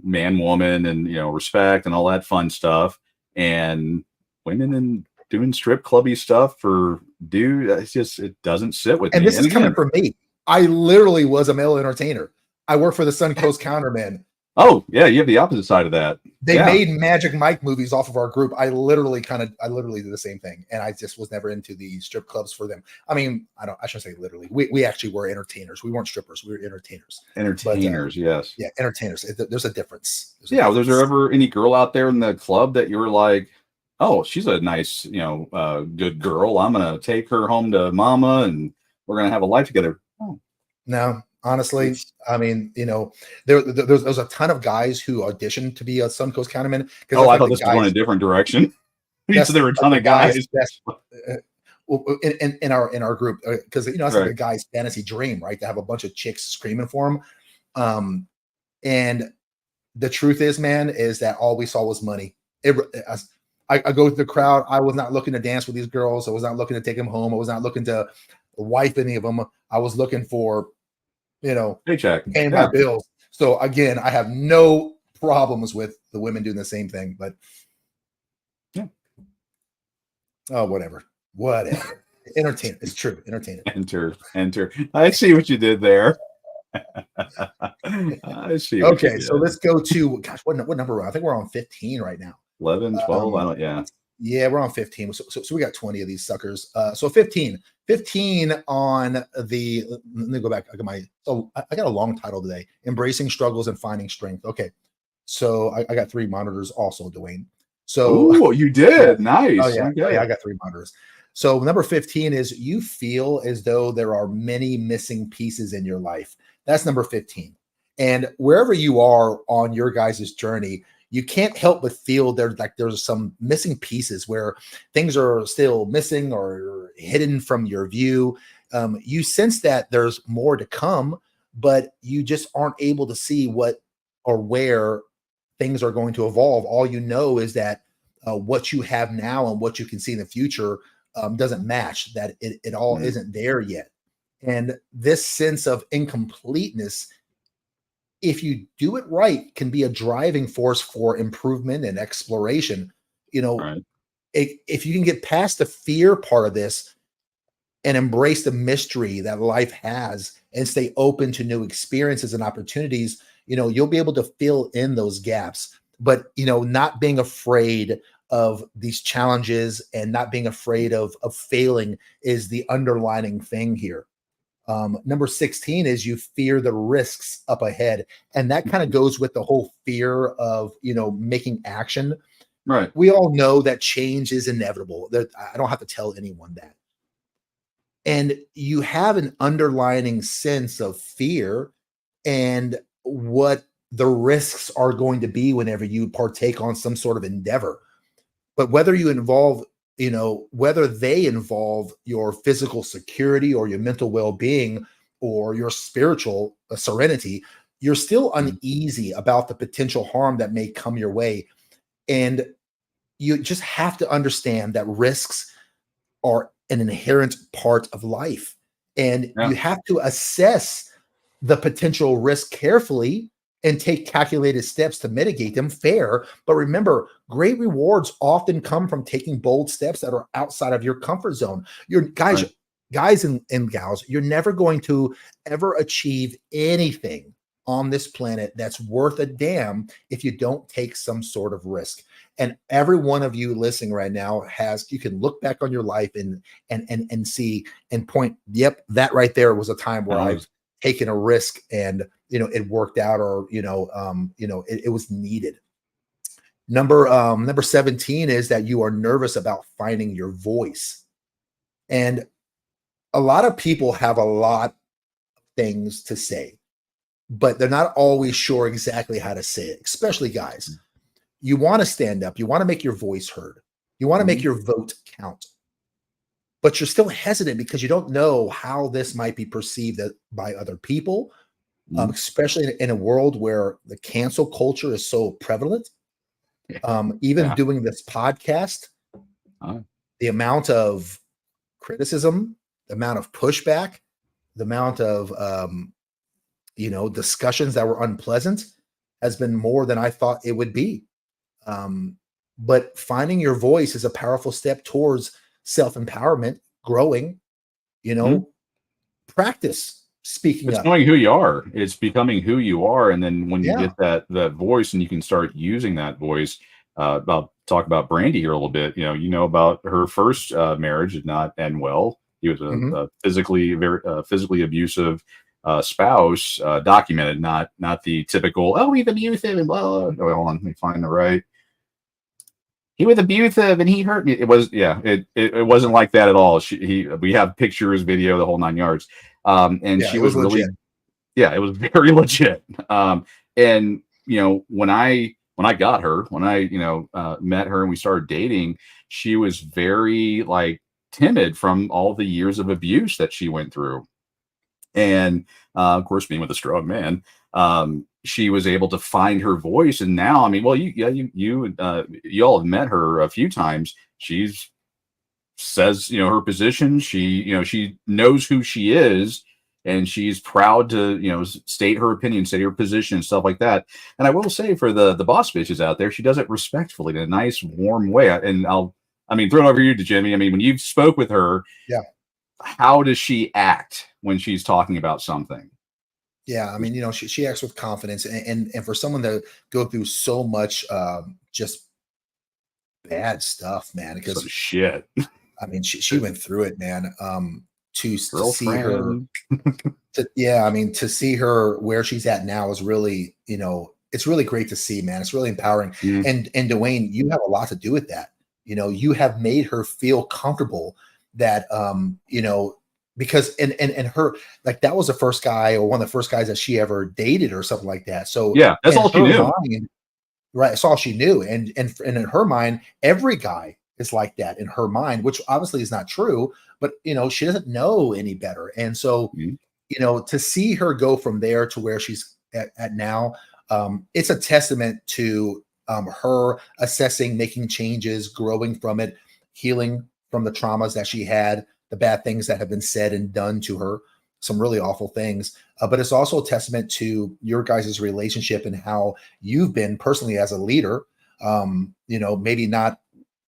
man, woman, and, respect and all that fun stuff. And women and doing strip clubby stuff for dude, it doesn't sit with me. And this is coming from me. I literally was a male entertainer. I worked for the Suncoast Countermen. Oh, yeah, you have the opposite side of that. They made Magic Mike movies off of our group. I literally did the same thing. And I just was never into the strip clubs for them. I mean, I shouldn't say literally. We actually were entertainers. We weren't strippers. We were entertainers. Entertainers, yes. Yeah, entertainers. There's a difference. Was there ever any girl out there in the club that you were like, oh, she's a nice, good girl. I'm going to take her home to mama and we're going to have a life together. Oh. No. Honestly, I mean, there's a ton of guys who auditioned to be a Suncoast Counterman. Oh, I thought this was going a different direction. So there were a ton of guys. In our group, because that's like a guy's fantasy dream, right? To have a bunch of chicks screaming for him. And the truth is, man, is that all we saw was money. I go to the crowd. I was not looking to dance with these girls. I was not looking to take them home. I was not looking to wife any of them. I was looking for paycheck, paying my bills. So again, I have no problems with the women doing the same thing, but whatever. Entertain. It's true. Entertain. Enter. I see what you did there. I see. Okay, so let's go to what number are we on? I think we're on 15 right now. 11, 12. Yeah, we're on 15. So we got 20 of these suckers. So 15 on the, let me go back. I got a long title today, Embracing Struggles and Finding Strength. Okay. So I got 3 monitors also, Dewayne. So you did. Nice. Oh yeah. Okay. I got 3 monitors. So number 15 is you feel as though there are many missing pieces in your life. That's number 15. And wherever you are on your guys' journey, you can't help but feel there's some missing pieces where things are still missing or hidden from your view. You sense that there's more to come, but you just aren't able to see what or where things are going to evolve. All you know is that what you have now and what you can see in the future doesn't match, that it all isn't there yet. And this sense of incompleteness, if you do it right, can be a driving force for improvement and exploration. Right. If you can get past the fear part of this and embrace the mystery that life has and stay open to new experiences and opportunities, you'll be able to fill in those gaps. But, not being afraid of these challenges and not being afraid of failing is the underlining thing here. Number 16 is you fear the risks up ahead. And that kind of goes with the whole fear of, making action. Right. We all know that change is inevitable. I don't have to tell anyone that. And you have an underlying sense of fear and what the risks are going to be whenever you partake on some sort of endeavor. But whether you involve, whether they involve your physical security or your mental well-being or your spiritual serenity, you're still uneasy about the potential harm that may come your way. And you just have to understand that risks are an inherent part of life. And Yeah. you have to assess the potential risk carefully and take calculated steps to mitigate them. Fair. But remember, great rewards often come from taking bold steps that are outside of your comfort zone. Your guys, Right. guys and gals, you're never going to ever achieve anything on this planet that's worth a damn if you don't take some sort of risk. And every one of you listening right now you can look back on your life and see and point, yep, that right there was a time where I've taken a risk and it worked out, or it was needed. Number 17 is that you are nervous about finding your voice. And a lot of people have a lot of things to say, but they're not always sure exactly how to say it, especially guys. You want to stand up, you want to make your voice heard, you want to make your vote count, but you're still hesitant because you don't know how this might be perceived by other people, especially in a world where the cancel culture is so prevalent. Even doing this podcast, the amount of criticism, the amount of pushback, the amount of discussions that were unpleasant has been more than I thought it would be. But finding your voice is a powerful step towards self-empowerment, growing, practice speaking It's up. knowing who you are. It's becoming who you are. And then when you get that voice and you can start using that voice, talk about Brandy here a little bit, about her first marriage did not end well. He was a physically abusive spouse, documented, not the typical, oh, he's abusive and blah, blah. Oh, hold on, let me find the right. He was abusive and he hurt me. It wasn't like that at all. We have pictures, video, the whole 9 yards. And she was really, legit. It was very legit. And when I got her, when I met her and we started dating, she was very timid from all the years of abuse that she went through. And of course, being with a strong man, she was able to find her voice. And now, I mean, well, you all have met her a few times. She's says, her position. She knows who she is, and she's proud to, state her opinion, state her position, and stuff like that. And I will say, for the boss bitches out there, she does it respectfully in a nice, warm way. And throw it over you to Jimmy. I mean, when you spoke with her, how does she act when she's talking about something? Yeah, I mean, she acts with confidence, and for someone to go through so much just bad stuff, man, because shit. I mean, she went through it, man. To see her, to see her where she's at now is really, it's really great to see, man. It's really empowering. And Dewayne, you have a lot to do with that. You have made her feel comfortable that, because and her, that was the first guy, or one of the first guys that she ever dated or something like that. So that's all she knew. Right. That's all she knew. And in her mind, every guy is like that in her mind, which obviously is not true, but she doesn't know any better. And so, to see her go from there to where she's at now, it's a testament to her assessing, making changes, growing from it, healing from the traumas that she had, the bad things that have been said and done to her, some really awful things. But it's also a testament to your guys' relationship and how you've been personally as a leader, maybe not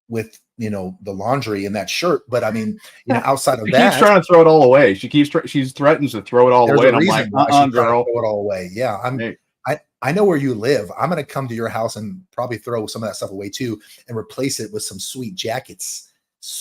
with, the laundry in that shirt, but I mean, outside of that, keeps trying to throw it all away. She's threatens to throw it all away. And I'm like, girl, throw it all away. Yeah. I know where you live. I'm going to come to your house and probably throw some of that stuff away too, and replace it with some sweet jackets.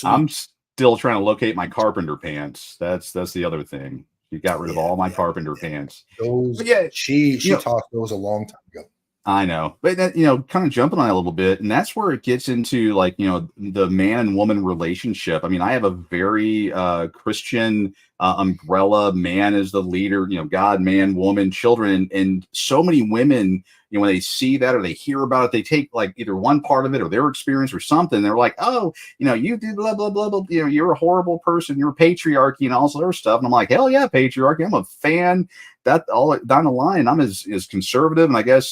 I'm still trying to locate my carpenter pants. That's the other thing. She got rid of all my carpenter pants. Those, she tossed those a long time ago. I know, but that, kind of jumping on it a little bit, and that's where it gets into like, the man and woman relationship. I mean, I have a very Christian umbrella. Man is the leader, God, man, woman, children, and so many women, when they see that or they hear about it, they take like either one part of it or their experience or something. They're like, oh, you did blah blah blah blah. You're a horrible person. You're patriarchy and all this other stuff. And I'm like, hell yeah, patriarchy. I'm a fan. That all down the line, I'm as conservative and I guess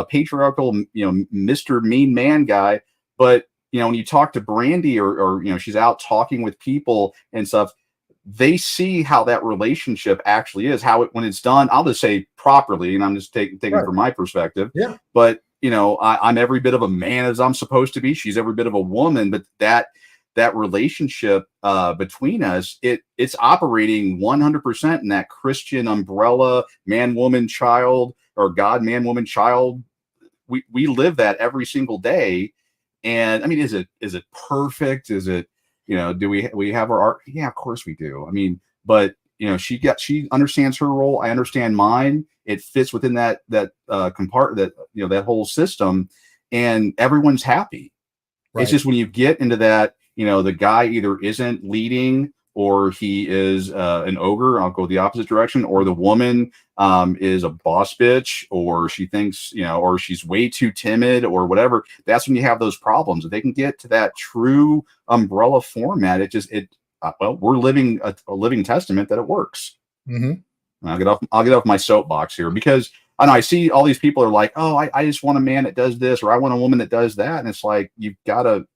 patriarchal, Mr. Mean Man guy. But when you talk to Brandy or she's out talking with people and stuff, they see how that relationship actually is, how it when it's done. I'll just say properly, and I'm just taking Right. from my perspective. Yeah. But I'm every bit of a man as I'm supposed to be. She's every bit of a woman, but that relationship between us, it's operating 100% in that Christian umbrella, man, woman, child, or God, man, woman, child. We live that every single day. And I mean, is it perfect? Is it, do we have our art? Yeah, of course we do. I mean, but she understands her role. I understand mine. It fits within that compartment, that whole system, and everyone's happy. Right. It's just when you get into that, the guy either isn't leading or he is an ogre. I'll go the opposite direction. Or the woman is a boss bitch, or she thinks, or she's way too timid or whatever. That's when you have those problems. If they can get to that true umbrella format, we're living a living testament that it works. Mm-hmm. I'll get off my soapbox here because I know I see all these people are like, oh, I just want a man that does this, or I want a woman that does that. And it's like, you've got to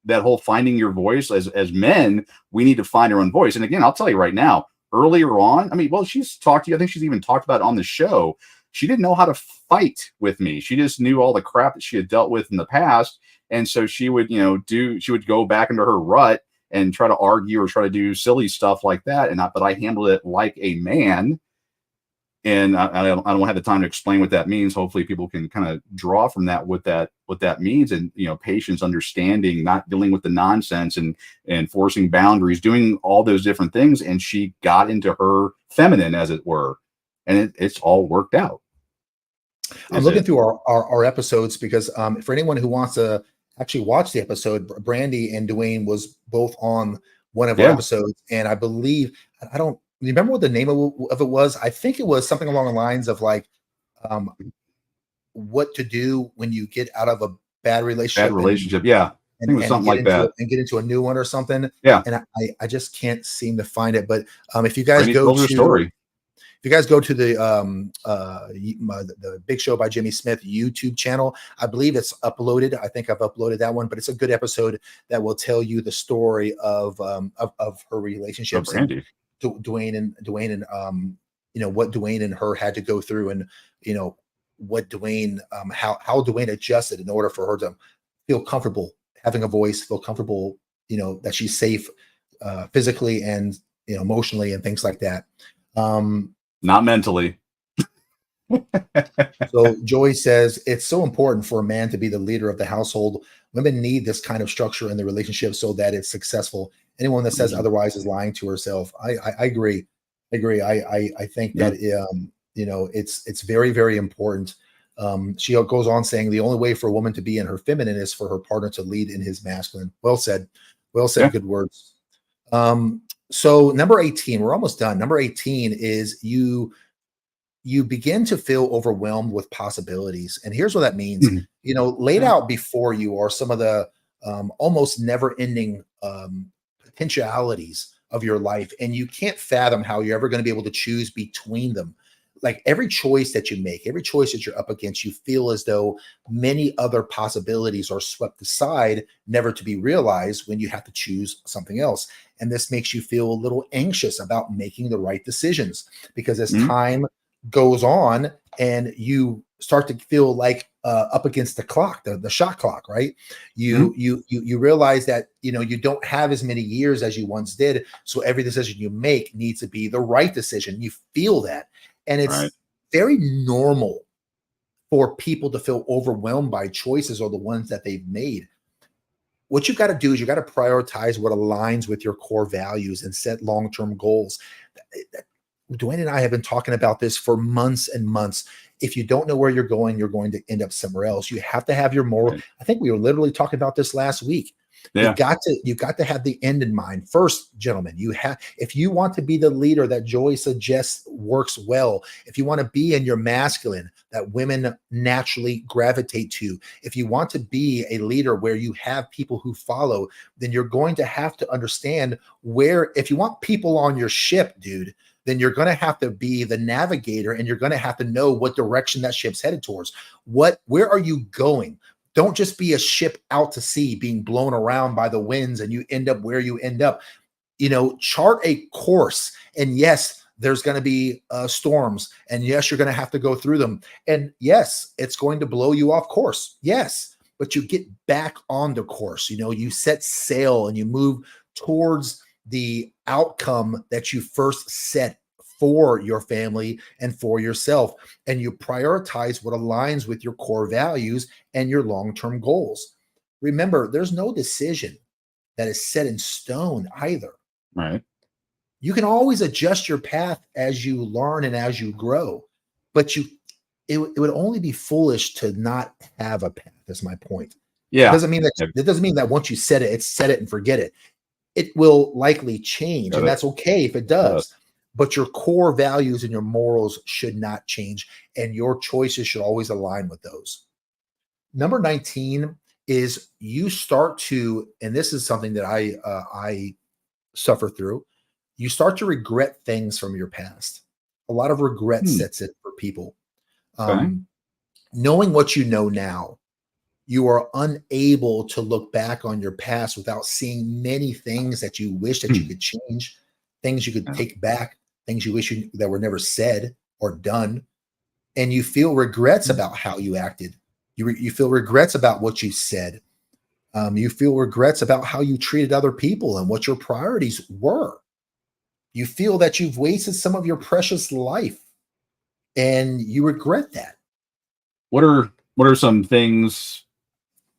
that whole finding your voice as men, we need to find our own voice. And again, I'll tell you right now, earlier on, I mean, well, she's talked to you. I think she's even talked about it on the show. She didn't know how to fight with me. She just knew all the crap that she had dealt with in the past. And so she would, she would go back into her rut and try to argue or try to do silly stuff like that. But I handled it like a man. And I don't have the time to explain what that means. Hopefully people can kind of draw from that what that means, and patience, understanding, not dealing with the nonsense, and forcing boundaries, doing all those different things. And she got into her feminine, as it were, and it's all worked out. I'm looking through our episodes because for anyone who wants to actually watch the episode, Brandy and Dewayne was both on one of our episodes, and I believe you remember what the name of it was? I think it was something along the lines of like, what to do when you get out of a bad relationship. Yeah. I think it was something like that. And get into a new one or something. Yeah. And I just can't seem to find it. But if you guys go to the Big Show by Jimmy Smith YouTube channel, I believe it's uploaded. I think I've uploaded that one, but it's a good episode that will tell you the story of her relationships. Brandy. Dewayne and what Dewayne and her had to go through, and what Dewayne how Dewayne adjusted in order for her to feel comfortable having a voice, feel comfortable that she's safe physically and emotionally and things like that. Not mentally. So Joy says it's so important for a man to be the leader of the household. Women need this kind of structure in the relationship so that it's successful. Anyone that says otherwise is lying to herself. I agree. I think that it's very, very important. She goes on saying the only way for a woman to be in her feminine is for her partner to lead in his masculine. Well said. Yeah. Good words. So number 18, we're almost done. Number 18 is you begin to feel overwhelmed with possibilities. And here's what that means. Laid out before you are some of the almost never ending potentialities of your life. And you can't fathom how you're ever going to be able to choose between them. Like every choice that you make, every choice that you're up against, you feel as though many other possibilities are swept aside, never to be realized when you have to choose something else. And this makes you feel a little anxious about making the right decisions, because as time goes on and you start to feel like up against the clock, the shot clock, right? You realize that you don't have as many years as you once did. So every decision you make needs to be the right decision. You feel that. And it's very normal for people to feel overwhelmed by choices or the ones that they've made. What you've got to do is you got to prioritize what aligns with your core values and set long-term goals. Dewayne and I have been talking about this for months and months. if you don't know where you're going to end up somewhere else. You have to have your moral. Right. I think we were literally talking about this last week. Yeah. You got to have the end in mind first, gentlemen. If you want to be the leader that Joy suggests works well, if you want to be in your masculine that women naturally gravitate to, if you want to be a leader where you have people who follow, then you're going to have to understand where, if you want people on your ship, dude, then you're going to have to be the navigator, and you're going to have to know what direction that ship's headed towards. Where are you going? Don't just be a ship out to sea being blown around by the winds and you end up where you end up. Chart a course. And yes, there's going to be storms. And yes, you're going to have to go through them. And yes, it's going to blow you off course. Yes, but you get back on the course. You set sail and you move towards the outcome that you first set for your family and for yourself, and you prioritize what aligns with your core values and your long-term goals. Remember, there's no decision that is set in stone either. Right. You can always adjust your path as you learn and as you grow, but it would only be foolish to not have a path. That's my point. Yeah. It doesn't mean that once you set it and forget it. It will likely change, and that's okay if it does. But your core values and your morals should not change, and your choices should always align with those. Number 19 is you start to, and this is something that I suffer through, you start to regret things from your past. A lot of regret sets in for people. Knowing what you know now, you are unable to look back on your past without seeing many things that you wish that you could change, things you could take back, things you wish that were never said or done. And you feel regrets about how you acted. You feel regrets about what you said. You feel regrets about how you treated other people and what your priorities were. You feel that you've wasted some of your precious life, and you regret that. What are some things,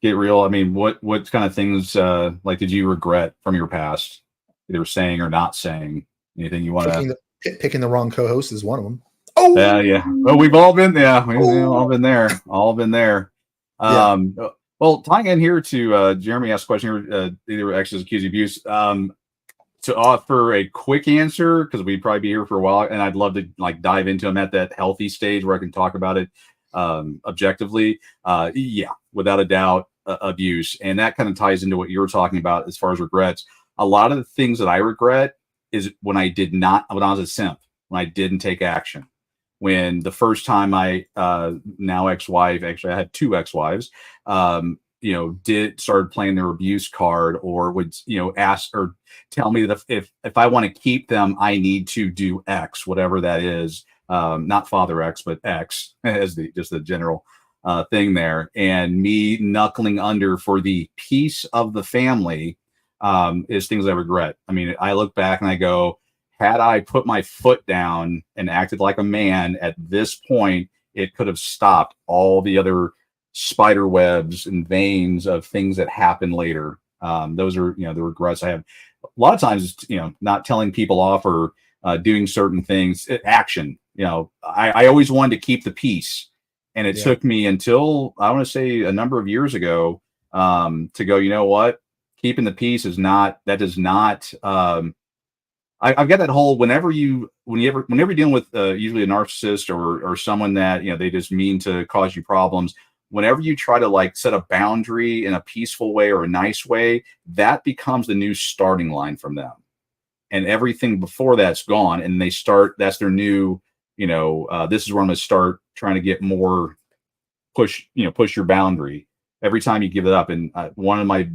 get real? I mean, what kind of things like did you regret from your past, either saying or not saying? Anything you want to? Picking the wrong co-host is one of them. Oh, yeah. Well, we've all been all been there. All been there. Well, tying in here to Jeremy asked a question here, either X's accused abuse. To offer a quick answer, because we'd probably be here for a while, and I'd love to dive into them at that healthy stage where I can talk about it objectively. Yeah, without a doubt, abuse, and that kind of ties into what you were talking about as far as regrets. A lot of the things that I regret is when I was a simp, when I didn't take action. When the first time my now ex-wife, actually I had two ex-wives, started playing their abuse card, or would ask or tell me that if I want to keep them, I need to do X, whatever that is. Not Father X, but X as just the general thing there. And me knuckling under for the peace of the family is things I regret. I mean, I look back and I go, had I put my foot down and acted like a man at this point, it could have stopped all the other spider webs and veins of things that happen later. Those are, the regrets I have. A lot of times, not telling people off or doing certain things, action. I always wanted to keep the peace. And it took me until, I want to say a number of years ago, to go, you know what? Keeping the peace is not, that does not, I've got that whole, whenever you're dealing with usually a narcissist or someone that, they just mean to cause you problems, whenever you try to set a boundary in a peaceful way or a nice way, that becomes the new starting line from them. And everything before that's gone, and that's their new, this is where I'm going to start trying to get more push your boundary every time you give it up. And one of my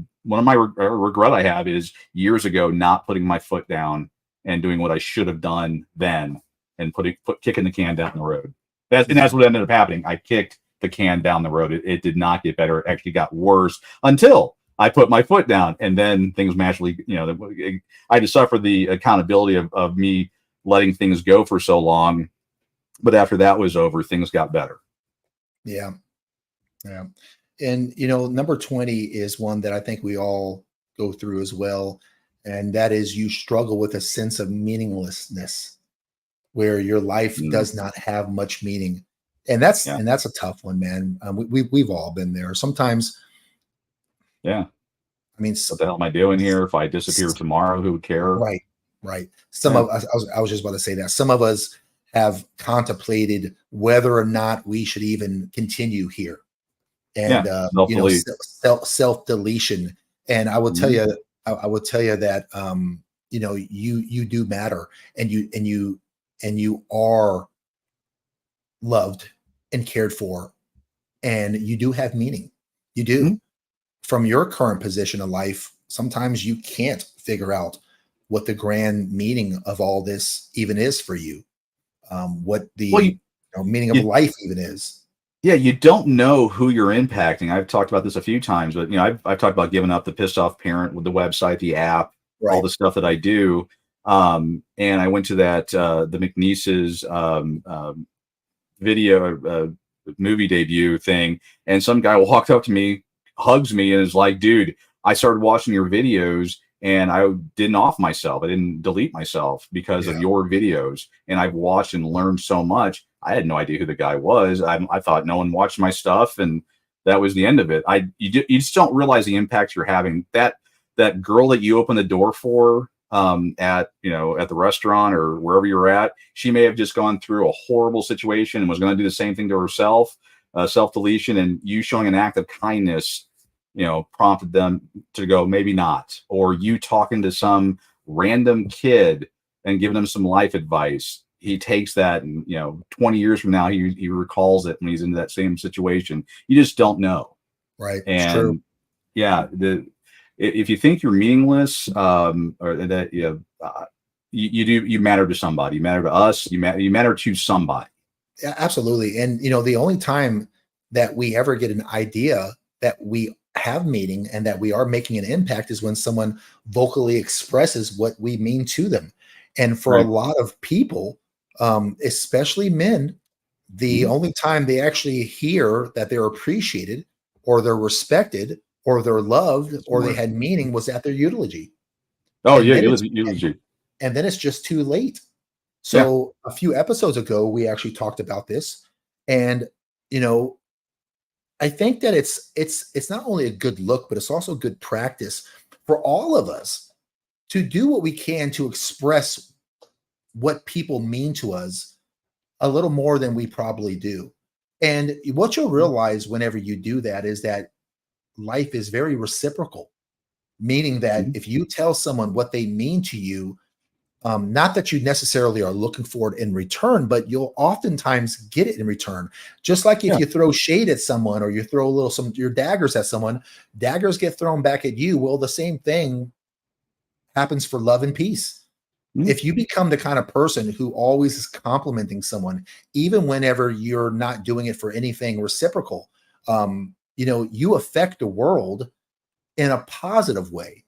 regret I have is years ago, not putting my foot down and doing what I should have done then, and kicking the can down the road. That's what ended up happening. I kicked the can down the road. It did not get better. It actually got worse until I put my foot down, and then things magically, I had to suffer the accountability of me letting things go for so long. But after that was over, things got better. Yeah. Yeah. And, number 20 is one that I think we all go through as well. And that is, you struggle with a sense of meaninglessness where your life does not have much meaning. And that's Yeah. a tough one, man. We've all been there. Sometimes, Yeah. I mean, What the hell am I doing here? If I disappear tomorrow, who would care? right, right. Some Yeah. of us, I was just about to say that some of us have contemplated whether or not we should even continue here, and Yeah. Self-delete. self deletion. And I will tell Mhm. you, I will tell you that you do matter, and you are loved and cared for, and you do have meaning. You do. Mhm. From your current position of life, sometimes you can't figure out what the grand meaning of all this even is for you. What the Well, meaning of you life even is. yeah, you don't know who you're impacting. I've talked about this a few times, but I've talked about giving up the pissed off parent with the website, the app, all Right. the stuff that I do. And I went to that the McNeese's video movie debut thing, and some guy walked up to me, hugs me, and is like, "Dude, I started watching your videos, and I didn't off myself. I didn't delete myself because of Yeah. your videos, and I've watched and learned so much. I had no idea who the guy was. I thought no one watched my stuff, and that was the end of it. You just don't realize the impact you're having. That girl that you opened the door for at at the restaurant or wherever you're at, she may have just gone through a horrible situation and was going to do the same thing to herself, self deletion, and you showing an act of kindness prompted them to go, maybe not. Or you talking to some random kid and giving him some life advice. He takes that, and 20 years from now, he recalls it when he's in that same situation. You just don't know. Right. It's true. And yeah, if you think you're meaningless, or that you matter to somebody. You matter to us. You matter to somebody. Yeah, absolutely. And the only time that we ever get an idea that we have meaning and that we are making an impact is when someone vocally expresses what we mean to them. And for a Right. lot of people, especially men, the Mhm. only time they actually hear that they're appreciated or they're respected or they're loved or they Smart. had meaning was at their eulogy. Oh And yeah, then you it's live eulogy. and then it's just too late. Yeah. So a few episodes ago, we actually talked about this, and you know, I think that it's not only a good look, but it's also good practice for all of us to do what we can to express what people mean to us a little more than we probably do. And what you'll realize whenever you do that is that life is very reciprocal, meaning that Mhm. if you tell someone what they mean to you, not that you necessarily are looking for it in return, but you'll oftentimes get it in return. Just like if Yeah. you throw shade at someone or you throw a little some your daggers at someone, daggers get thrown back at you. Well, the same thing happens for love and peace. Mhm. If you become the kind of person who always is complimenting someone, even whenever you're not doing it for anything reciprocal, you affect the world in a positive way.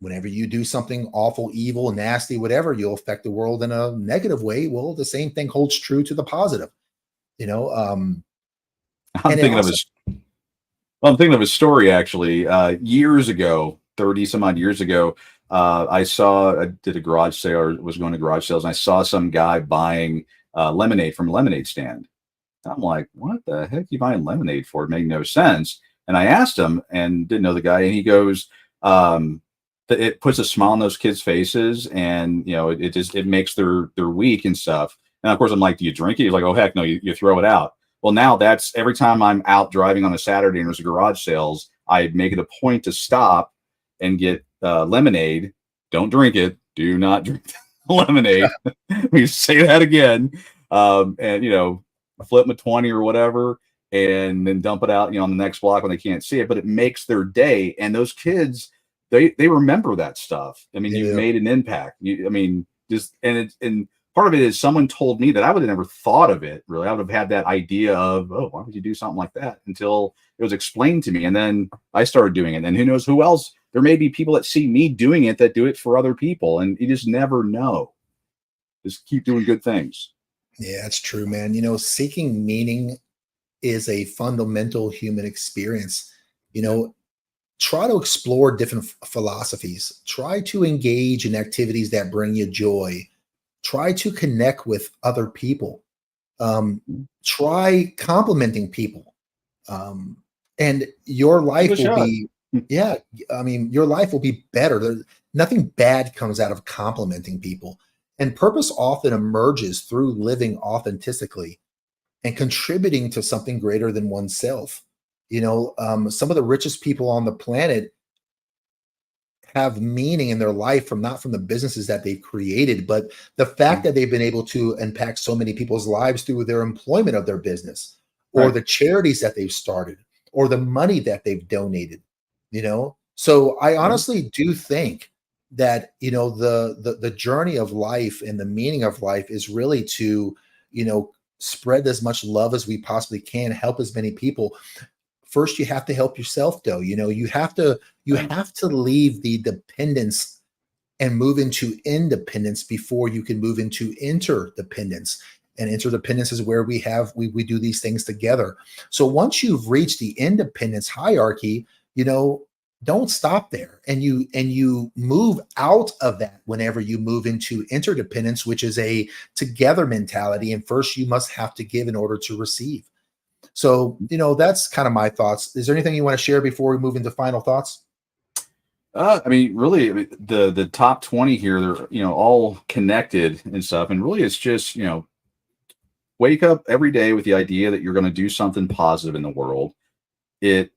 Whenever you do something awful, evil, nasty, whatever, you'll affect the world in a negative way. Well, the same thing holds true to the positive, you know. I'm And it thinking of also, his. Well, I'm thinking of a story actually. Years ago, 30 some odd years ago, I did a garage sale or was going to garage sales, and I saw some guy buying lemonade from a lemonade stand. I'm like, what the heck are you buying lemonade for? It made no sense. And I asked him and didn't know the guy. And he goes, it puts a smile on those kids' faces, and it makes their week and stuff. And of course, I'm like, do you drink it? He's like, oh heck no, you throw it out. Well, now that's every time I'm out driving on a Saturday and there's a garage sales, I make it a point to stop and get lemonade. Don't drink it. Do not drink lemonade. We say that again. And flip them a 20 or whatever, and then dump it out, on the next block when they can't see it. But it makes their day. And those kids, they remember that stuff. I mean, they you've do. made an impact. And part of it is someone told me that I would have never thought of it. Really, I would have had that idea of, oh, why would you do something like that, until it was explained to me, and then I started doing it. And who knows who else? There may be people that see me doing it that do it for other people, and you just never know. Just keep doing good things. Yeah, it's true, man. Seeking meaning is a fundamental human experience. You know, Try to explore different philosophies. Try to engage in activities that bring you joy. Try to connect with other people. Try complimenting people. And your Give it a life will shot. be, yeah, I mean, your life will be better. Nothing bad comes out of complimenting people. And purpose often emerges through living authentically and contributing to something greater than oneself. Some of the richest people on the planet have meaning in their life from not from the businesses that they've created, but the fact that they've been able to impact so many people's lives through their employment of their business or Right. the charities that they've started or the money that they've donated. So I honestly do think that the journey of life and the meaning of life is really to spread as much love as we possibly can, help as many people. First, you have to help yourself, though. You have to leave the dependence and move into independence before you can move into interdependence. And interdependence is where we do these things together. So once you've reached the independence hierarchy, don't stop there. And you move out of that whenever you move into interdependence, which is a together mentality. And first, you must have to give in order to receive. So, that's kind of my thoughts. Is there anything you want to share before we move into final thoughts? Really, the top 20 here, they're, all connected and stuff. And really, it's just, wake up every day with the idea that you're going to do something positive in the world. You're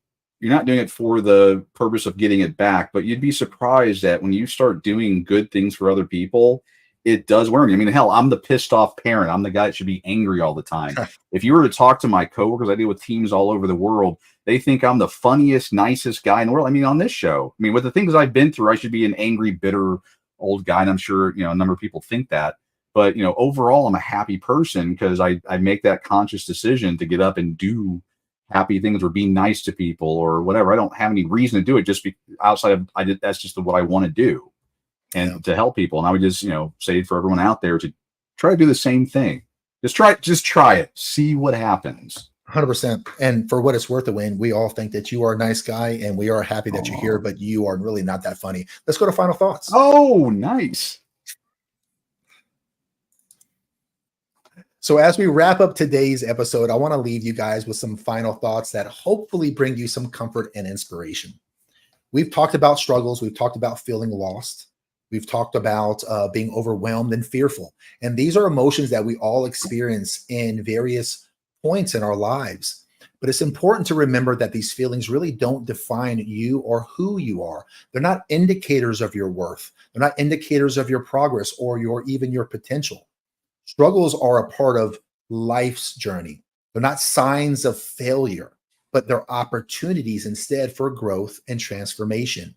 not doing it for the purpose of getting it back, but you'd be surprised that when you start doing good things for other people, it does worm you. I mean, hell, I'm the pissed off parent. I'm the guy that should be angry all the time. If you were to talk to my coworkers, I deal with teams all over the world. They think I'm the funniest, nicest guy in the world. I mean, on this show, I mean, with the things I've been through, I should be an angry, bitter old guy. And I'm sure, a number of people think that. But, overall, I'm a happy person because I make that conscious decision to get up and do happy things or be nice to people or whatever. I don't have any reason to do it just outside of that's just what I want to do and to help people. And I would just, say for everyone out there to try to do the same thing. Just try it. See what happens. 100%. And for what it's worth, Dewayne, we all think that you are a nice guy and we are happy that you're here, but you are really not that funny. Let's go to final thoughts. Oh, nice. So as we wrap up today's episode, I want to leave you guys with some final thoughts that hopefully bring you some comfort and inspiration. We've talked about struggles. We've talked about feeling lost. We've talked about being overwhelmed and fearful. And these are emotions that we all experience in various points in our lives. But it's important to remember that these feelings really don't define you or who you are. They're not indicators of your worth. They're not indicators of your progress or even your potential. Struggles are a part of life's journey. They're not signs of failure, but they're opportunities instead for growth and transformation.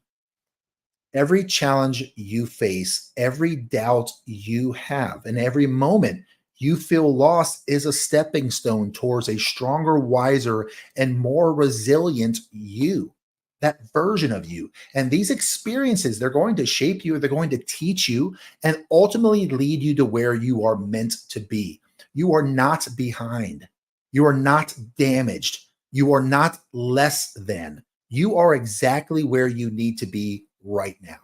Every challenge you face, every doubt you have, and every moment you feel lost is a stepping stone towards a stronger, wiser, and more resilient you, that version of you. And these experiences, they're going to shape you, they're going to teach you, and ultimately lead you to where you are meant to be. You are not behind. You are not damaged. You are not less than. You are exactly where you need to be right now.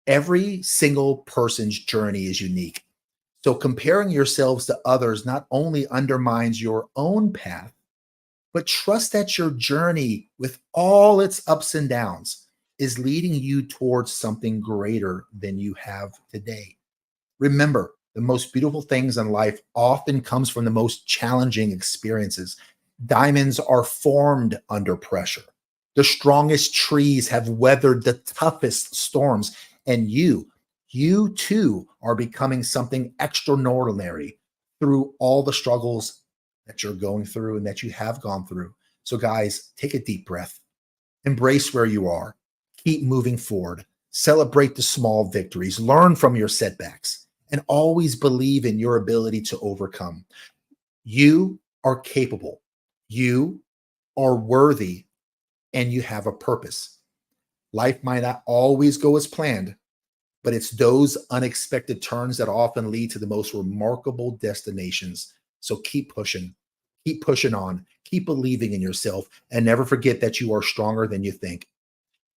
Every single person's journey is unique. So comparing yourselves to others not only undermines your own path, but trust that your journey with all its ups and downs is leading you towards something greater than you have today. Remember, the most beautiful things in life often comes from the most challenging experiences. Diamonds are formed under pressure. The strongest trees have weathered the toughest storms. And you too are becoming something extraordinary through all the struggles that you're going through and that you have gone through. So guys, take a deep breath, embrace where you are, keep moving forward, celebrate the small victories, learn from your setbacks, and always believe in your ability to overcome. You are capable, you are worthy, and you have a purpose. Life might not always go as planned, but it's those unexpected turns that often lead to the most remarkable destinations. So keep pushing on, keep believing in yourself, and never forget that you are stronger than you think.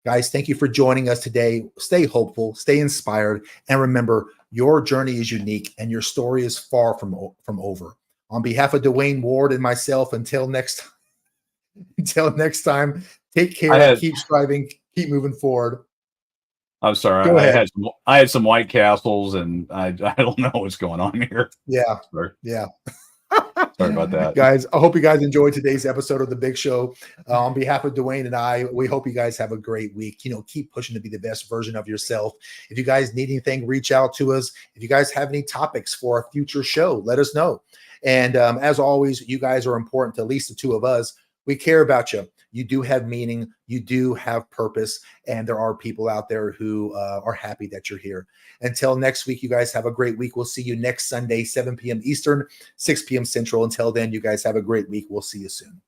Guys, thank you for joining us today. Stay hopeful, stay inspired, and remember, your journey is unique and your story is far from over. On behalf of Dewayne Ward and myself, until next time, take care, keep striving, keep moving forward. I'm sorry. Go ahead. I had some White Castles, and I don't know what's going on here. Yeah. Sorry. Yeah. Sorry about that. Guys, I hope you guys enjoyed today's episode of The Big Show. On behalf of Dewayne and I, we hope you guys have a great week. Keep pushing to be the best version of yourself. If you guys need anything, reach out to us. If you guys have any topics for a future show, let us know. And as always, you guys are important to at least the two of us. We care about you. You do have meaning. You do have purpose. And there are people out there who are happy that you're here. Until next week, you guys have a great week. We'll see you next Sunday, 7 p.m. Eastern, 6 p.m. Central. Until then, you guys have a great week. We'll see you soon.